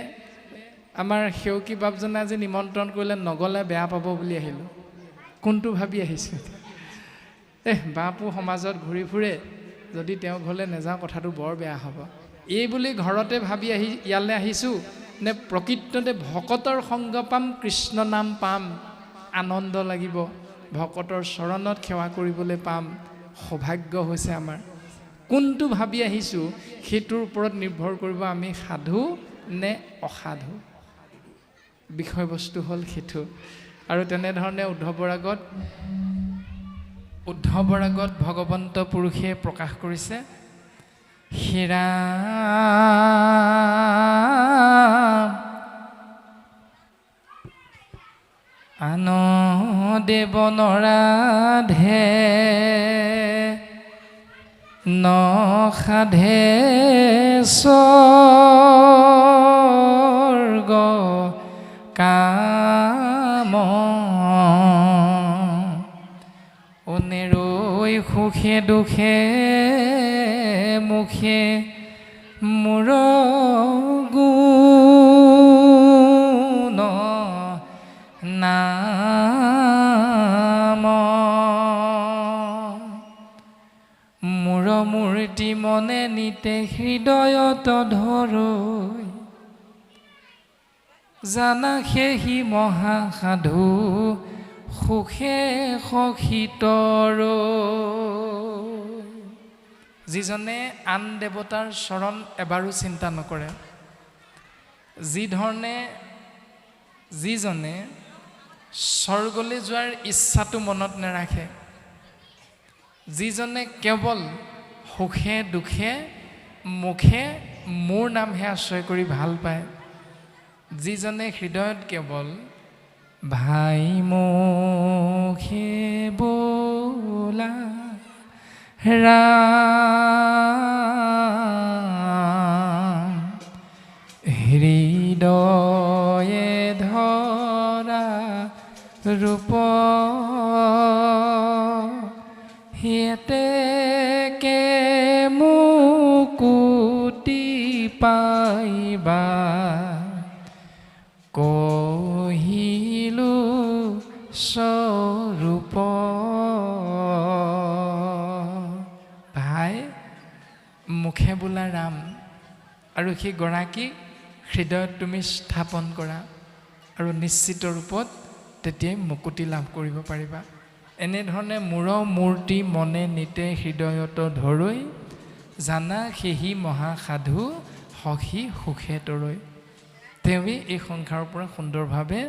আমাৰ সেউকী বাপজনে আজি নিমন্ত্ৰণ কৰিলে নগ'লে বেয়া পাব বুলি আহিলোঁ কোনটো ভাবি আহিছোঁ বাপু সমাজত ঘূৰি ফুৰে, যদি তেওঁ ঘৰলৈ নাযাওঁ কথাটো বৰ বেয়া হ'ব। এই বুলি ঘৰতে ভাবি ইয়ালৈ আহিছোঁ নে প্ৰকৃততে ভকতৰ সংগ পাম, কৃষ্ণ নাম পাম, আনন্দ লাগিব, ভকতৰ চৰণত সেৱা কৰিবলৈ পাম, সৌভাগ্য হৈছে আমাৰ। কোনটো ভাবি আহিছোঁ সেইটোৰ ওপৰত নিৰ্ভৰ কৰিব আমি সাধু নে অসাধু। বিষয়বস্তু হ'ল সেইটো। আৰু তেনেধৰণে উদ্ধৱৰ আগত ভগৱন্ত পুৰুষে প্ৰকাশ কৰিছে, হেৰা আন দেৱ নৰাধে নসাধে স্বৰ্গ কাম অনেৰৈ সুখে দুখে মুখে মোৰ গুণ নাম মোৰ মূৰ্তি মনে নিতে হৃদয়ত ধৰৈ জানা সেহি মহাসাধু সুখে সখিতৰ। যিজনে আন দেৱতাৰ চৰণ এবাৰো চিন্তা নকৰে, যিজনে স্বৰ্গলৈ যোৱাৰ ইচ্ছাটো মনত নাৰাখে, যিজনে কেৱল সুখে দুখে মুখে মোৰ নামহে আশ্ৰয় কৰি ভাল পায়, যিজনে হৃদয়ত কেৱল ভাই মুখে বোলা ৰাম হৃদয়ে ধৰা ৰূপ হেতেকে মুকুতি পাইবা কহিলো স্বৰূপ। ভাই মুখে বোলা ৰাম আৰু সেই গৰাকী হৃদয়ত তুমি স্থাপন কৰা আৰু নিশ্চিত ৰূপত তেতিয়াই মুকুতি লাভ কৰিব পাৰিবা। এনেধৰণে মূৰ মূৰ্তি মনে নিতে হৃদয়ত ধৰৈ জানা সেহি মহাসাধু সখী সুখে তৰৈ। তেওঁৱেই এই সংসাৰৰ পৰা সুন্দৰভাৱে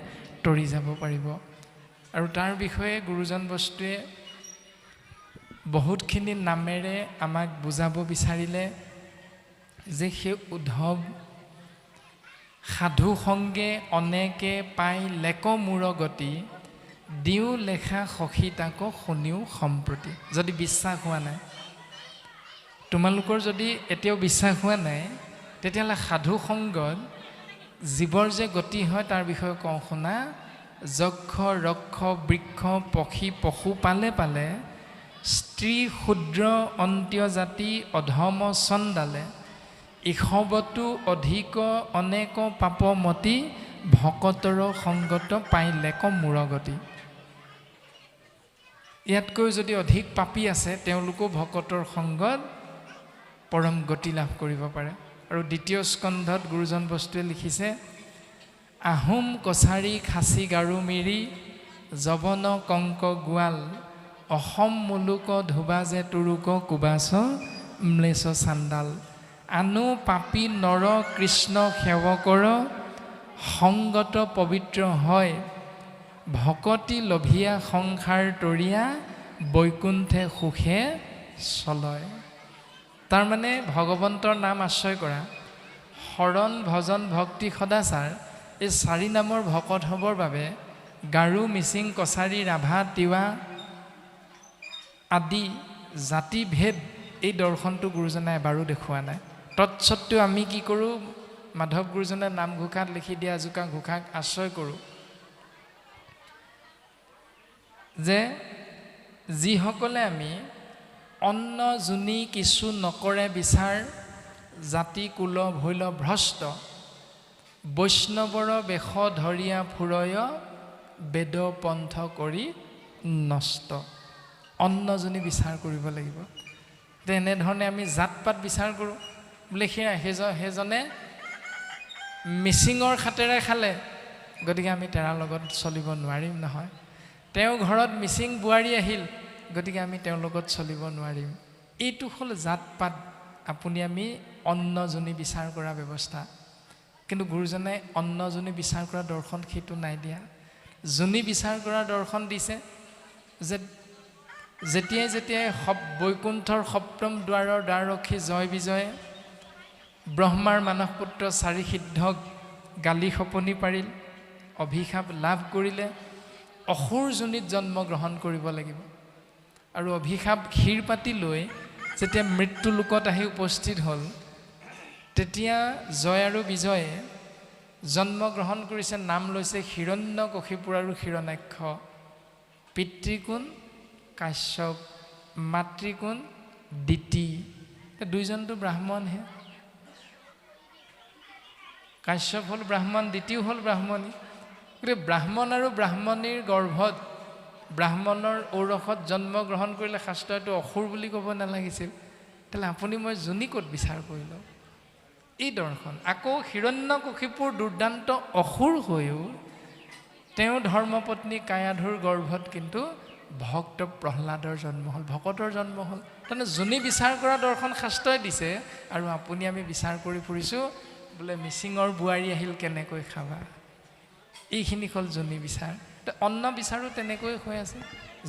তৰি যাব পাৰিব। আৰু তাৰ বিষয়ে গুৰুজন বস্তুৱে বহুতখিনি নামেৰে আমাক বুজাব বিচাৰিলে যে সেই উদ্ধৱ সাধু সংগে অনেকে পাই লেক মূৰ গতি দিওঁ লেখা সখী তাক শুনিও সম্প্ৰতি। যদি বিশ্বাস হোৱা নাই, তোমালোকৰ যদি এতিয়াও বিশ্বাস হোৱা নাই, তেতিয়াহ'লে সাধু সংগত জীৱৰ যে গতি হয় তাৰ বিষয়ে কওঁ শুনা। যক্ষ ৰক্ষ বৃক্ষ পক্ষী পশু পালে পালে স্ত্ৰী ক্ষুদ্ৰ অন্ত্য জাতি অধম চণ্ডালে ইষবতো অধিক অনেক পাপমতি ভকতৰ সংগত পাইলেক মূৰগতি। ইয়াতকৈ যদি অধিক পাপী আছে তেওঁলোকো ভকতৰ সংগত পৰম গতি লাভ কৰিব পাৰে। আৰু দ্বিতীয় স্কন্ধত গুৰুজন বস্তুৱে লিখিছে, আহোম কছাৰী খাচী গাৰু মিৰি যৱন কংক গোৱাল অসম মুলুক ধোবা যে তুৰুক কুবাচ ম্লেছ চাণ্ডাল আনু পাপী নৰ কৃষ্ণ সেৱকৰ সংগত পবিত্ৰ হয় ভকতি লভিয়া সংসাৰ তৰিয়া বৈকুণ্ঠে সুখে চলয়। তাৰমানে ভগৱন্তৰ নাম আশ্ৰয় কৰা, শৰণ ভজন ভক্তি সদাচাৰ, এই চাৰি নামৰ ভকত হ'বৰ বাবে গাৰো মিচিং কছাৰী ৰাভা তিৱা আদি জাতি ভেদ এই দৰ্শনটো গুৰুজনে এবাৰো দেখুওৱা নাই। তৎসত্বেও আমি কি কৰোঁ, মাধৱ গুৰুজনে নামঘোষাত লিখি দিয়া এজোকা ঘোষাক আশ্ৰয় কৰোঁ যে যিসকলে আমি অন্ন জুনি কিছু নকৰে বিচাৰ জাতি কুল ভৈল ভ্ৰষ্ট বৈষ্ণৱৰ বেশ ধৰিয়া ফুৰয় বেদ পন্থ কৰি নষ্ট। অন্নজনী বিচাৰ কৰিব লাগিব। তেনেধৰণে আমি জাত পাত বিচাৰ কৰোঁ বোলে সেইজনে মিচিঙৰ খাতেৰে খালে, গতিকে আমি তেওঁৰ লগত চলিব নোৱাৰিম নহয়। তেওঁ ঘৰত মিচিং বোৱাৰী আহিল, গতিকে আমি তেওঁৰ লগত চলিব নোৱাৰিম। এইটো হ'ল জাত পাত, আপুনি আমি অন্নজনী বিচাৰ কৰা ব্যৱস্থা। কিন্তু গুৰুজনে অন্নজনী বিচাৰ কৰা দৰ্শন সেইটো নাই দিয়া। জনী বিচাৰ কৰা দৰ্শন দিছে যে যেতিয়াই বৈকুণ্ঠৰ সপ্তম দুৱাৰৰ দ্বাৰৰক্ষী জয় বিজয়ে ব্ৰহ্মাৰ মানস পুত্ৰ চাৰি সিদ্ধক গালি সপনি পাৰিল, অভিশাপ লাভ কৰিলে, অসুৰ যোনিত জন্ম গ্ৰহণ কৰিব লাগিব। আৰু অভিশাপ ক্ষীৰ পাতি লৈ যেতিয়া মৃত্যু লোকত আহি উপস্থিত হ'ল, তেতিয়া জয় আৰু বিজয়ে জন্ম গ্ৰহণ কৰিছে, নাম লৈছে হিৰণ্যকশিপুৰ আৰু হিৰণ্যাক্ষ। পিতৃকোণ কাশ্যপ, মাতৃকোণ দিতি। দুইজনটো ব্ৰাহ্মণহে। কাশ্যপ হ'ল ব্ৰাহ্মণ, দিতিও হ'ল ব্ৰাহ্মণী। গতিকে ব্ৰাহ্মণ আৰু ব্ৰাহ্মণীৰ গৰ্ভত, ব্ৰাহ্মণৰ ঔৰসত জন্ম গ্ৰহণ কৰিলে শাস্ত্ৰটো অসুৰ বুলি ক'ব নালাগিছিল। তেতিয়াহ'লে আপুনি মই জনী ক'ত বিচাৰ কৰিলোঁ? এই দৰ্শন। আকৌ হিৰণ্যকশিপুৰ দুৰ্দান্ত অসুৰ হৈও তেওঁ ধৰ্মপত্নী কায়াধুৰ গৰ্ভত কিন্তু ভক্ত প্ৰহ্লাদৰ জন্ম হ'ল, ভকতৰ জন্ম হ'ল। তাৰমানে জনী বিচাৰ কৰা দৰ্শন শাস্ত্ৰই দিছে, আৰু আপুনি আমি বিচাৰ কৰি ফুৰিছোঁ বোলে মিচিঙৰ বোৱাৰী আহিল কেনেকৈ খাবা। এইখিনি হ'ল জনী বিচাৰ। অন্ন বিচাৰো তেনেকৈ হৈ আছে,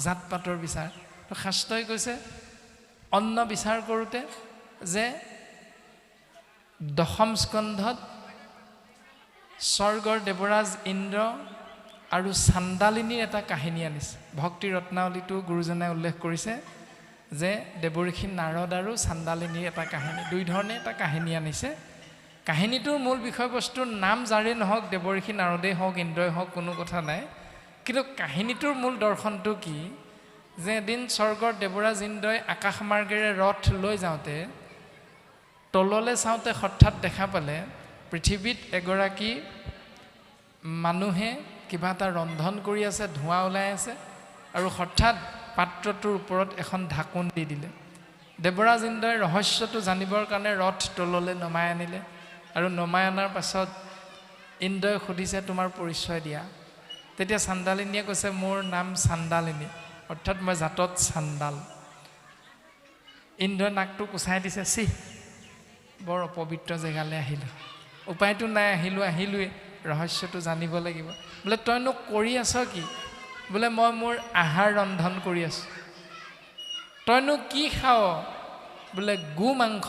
জাত পাতৰ বিচাৰ। তো শাস্ত্ৰই কৈছে অন্ন বিচাৰ কৰোঁতে যে দশম স্কন্ধত স্বৰ্গৰ দেৱৰাজ ইন্দ্ৰ আৰু চাণ্ডালিনীৰ এটা কাহিনী আনিছে। ভক্তি ৰত্নাৱলীটো গুৰুজনাই উল্লেখ কৰিছে যে দেৱঋষি নাৰদ আৰু চাণ্ডালিনীৰ এটা কাহিনী, দুই ধৰণে এটা কাহিনী আনিছে। কাহিনীটোৰ মূল বিষয়বস্তুৰ নাম যাৰে নহওক, দেৱঋষি নাৰদেই হওক ইন্দ্ৰই হওক, কোনো কথা নাই। কিন্তু কাহিনীটোৰ মূল দৰ্শনটো কি, যে এদিন স্বৰ্গৰ দেৱৰাজ ইন্দ্ৰই আকাশ মাৰ্গেৰে ৰথ লৈ যাওঁতে তললৈ চাওঁতে হঠাৎ দেখা পালে পৃথিৱীত এগৰাকী মানুহে কিবা এটা ৰন্ধন কৰি আছে, ধোঁৱা ওলাই আছে, আৰু হঠাৎ পাত্ৰটোৰ ওপৰত এখন ঢাকোন দি দিলে। দেৱৰাজ ইন্দ্ৰই ৰহস্যটো জানিবৰ কাৰণে ৰথ তললৈ নমাই আনিলে, আৰু নমাই অনাৰ পাছত ইন্দ্ৰই সুধিছে তোমাৰ পৰিচয় দিয়া। তেতিয়া চাণ্ডালিনীয়ে কৈছে মোৰ নাম চাণ্ডালিনী, অৰ্থাৎ মই জাতত চাণ্ডাল। ইন্দ্ৰই নাকটো কুচাই দিছে, চি বৰ অপবিত্ৰ জেগালৈ আহিলোঁ, উপায়টো নাই, আহিলোঁৱেই, ৰহস্যটো জানিব লাগিব। বোলে তইনো কৰি আছ কি? বোলে মই মোৰ আহাৰ ৰন্ধন কৰি আছোঁ। তইনো কি খাৱ? বোলে গো মাংস।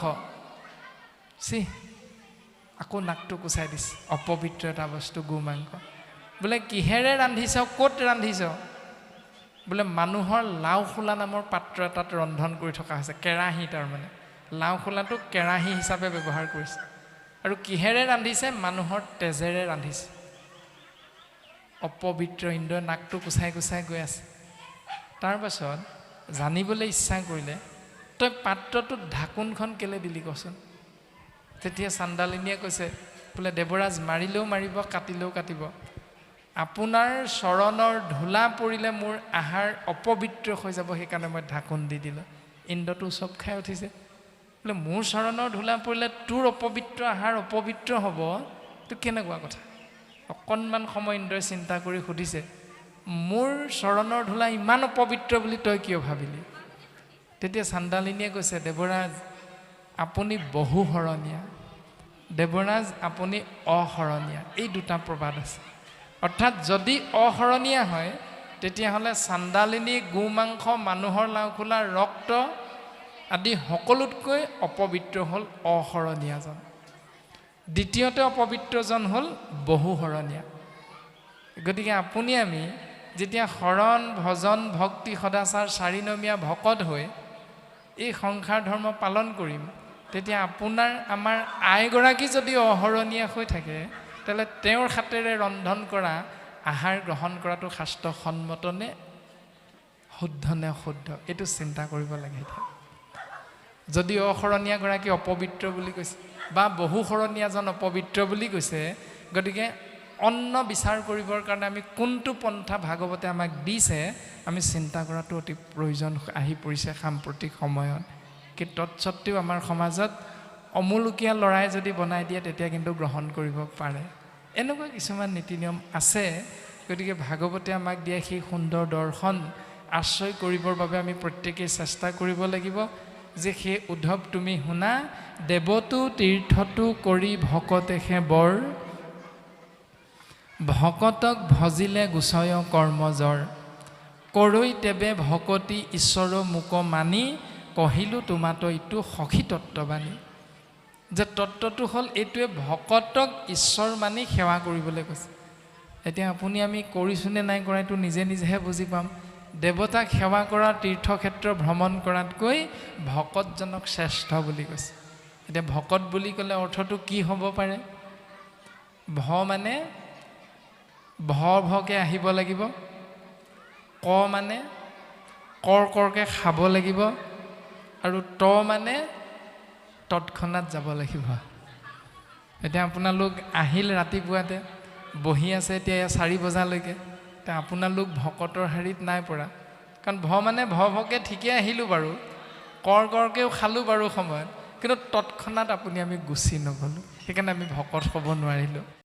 চি আকৌ নাকটো কুচাই দিছে, অপবিত্ৰ এটা বস্তু গো মাংস। বোলে কিহেৰে ৰান্ধিছ, ক'ত ৰান্ধিছ? বোলে মানুহৰ লাওখোলা নামৰ পাত্ৰ এটাত ৰন্ধন কৰি থকা হৈছে, কেৰাহী। তাৰমানে লাওখোলাটোক কেৰাহী হিচাপে ব্যৱহাৰ কৰিছে। আৰু কিহেৰে ৰান্ধিছে? মানুহৰ তেজেৰে ৰান্ধিছে। অপবিত্ৰ। ইন্দ্ৰই নাকটো কুচাই কুচাই গৈ আছে। তাৰপাছত জানিবলৈ ইচ্ছা কৰিলে তই পাত্ৰটোত ঢাকোনখন কেলৈ দিলি কচোন? তেতিয়া চাণ্ডালিনীয়ে কৈছে বোলে দেৱৰাজ মাৰিলেও মাৰিব, কাটিলেও কাটিব, আপোনাৰ চৰণৰ ধূলা পৰিলে মোৰ আহাৰ অপবিত্ৰ হৈ যাব, সেইকাৰণে মই ঢাকোন দি দিলোঁ। ইন্দ্ৰটো চব খাই উঠিছে। বোলে মোৰ চৰণৰ ধূলা পৰিলে তোৰ অপবিত্ৰ আহাৰ অপবিত্ৰ হ'ব, তো কেনেকুৱা কথা? অকণমান সময় ইন্দ্ৰই চিন্তা কৰি সুধিছে মোৰ চৰণৰ ধূলা ইমান অপবিত্ৰ বুলি তই কিয় ভাবিলি? তেতিয়া চাণ্ডালিনীয়ে কৈছে দেৱৰাজ আপুনি বহুশৰণীয়া, দেৱৰাজ আপুনি অশৰণীয়া। এই দুটা প্ৰবাদ আছে। অৰ্থাৎ যদি অশৰণীয়া হয় তেতিয়াহ'লে চাণ্ডালিনী, গো মাংস, মানুহৰ লাওখোলা, ৰক্ত আদি সকলোতকৈ অপবিত্ৰ হ'ল অশৰণীয়াজন। দ্বিতীয়তে অপবিত্ৰজন হ'ল বহুশৰণীয়া। গতিকে আপুনি আমি যেতিয়া শৰণ, ভজন, ভক্তি, সদাচাৰ চাৰিনমীয়া ভকত হৈ এই সংসাৰ ধৰ্ম পালন কৰিম, তেতিয়া আপোনাৰ আমাৰ আইগৰাকী যদি অশৰণীয়া হৈ থাকে, তেতিয়াহ'লে তেওঁৰ হাতেৰে ৰন্ধন কৰা আহাৰ গ্ৰহণ কৰাটো শাস্ত্ৰসন্মত নে শুদ্ধ নে অশুদ্ধ? এইটো চিন্তা কৰিব লাগে। এতিয়া যদি অশৰণীয়াগৰাকী অপবিত্ৰ বুলি কৈছে বা বহুশৰণীয়াজন অপবিত্ৰ বুলি কৈছে, গতিকে অন্ন বিচাৰ কৰিবৰ কাৰণে আমি কোনটো পন্থা ভাগৱতে আমাক দিছে আমি চিন্তা কৰাটো অতি প্ৰয়োজন আহি পৰিছে সাম্প্ৰতিক সময়ত। কি তৎসত্ত্বেও আমাৰ সমাজত অমূলকীয়া লৰাই যদি বনাই দিয়ে তেতিয়া কিন্তু গ্ৰহণ কৰিব পাৰে। এনেকুৱা কিছুমান নীতি নিয়ম আছে। গতিকে ভাগৱতে আমাক দিয়া সেই সুন্দৰ দৰ্শন আশ্ৰয় কৰিবৰ বাবে আমি প্ৰত্যেকেই চেষ্টা কৰিব লাগিব যে সেই উদ্ধৱ তুমি শুনা, দেৱতো তীৰ্থটো কৰি ভকতেহে বৰ, ভকতক ভজিলে গুচয় কৰ্মজৰ, কৰৈ তেবে ভকতি ঈশ্বৰ মোক মানি, কহিলোঁ তোমাতো এইটো সখী তত্ত্ববাণী। যে তত্ত্বটো হ'ল এইটোৱে ভকতক ঈশ্বৰ মানি সেৱা কৰিবলৈ কৈছে। এতিয়া আপুনি আমি কৰিছোঁনে নাই কৰা এইটো নিজে নিজেহে বুজি পাম। দেৱতাক সেৱা কৰা তীৰ্থক্ষেত্ৰ ভ্ৰমণ কৰাতকৈ ভকতজনক শ্ৰেষ্ঠ বুলি কৈছে। এতিয়া ভকত বুলি ক'লে অৰ্থটো কি হ'ব পাৰে? মানে ভকে আহিব লাগিব, মানে কৰকে খাব লাগিব, আৰু মানে তৎক্ষণাত যাব লাগিব। এতিয়া আপোনালোক আহিল ৰাতিপুৱাতে, বহি আছে এতিয়া 4 বজালৈকে, এতিয়া আপোনালোক ভকতৰ শাৰীত নাই পৰা। কাৰণ মানে ভকে ঠিকে আহিলোঁ বাৰু, কৰকেও খালোঁ বাৰু সময়ত, কিন্তু তৎক্ষণাত আমি গুচি নগ'লোঁ। সেইকাৰণে আমি ভকত হ'ব নোৱাৰিলোঁ।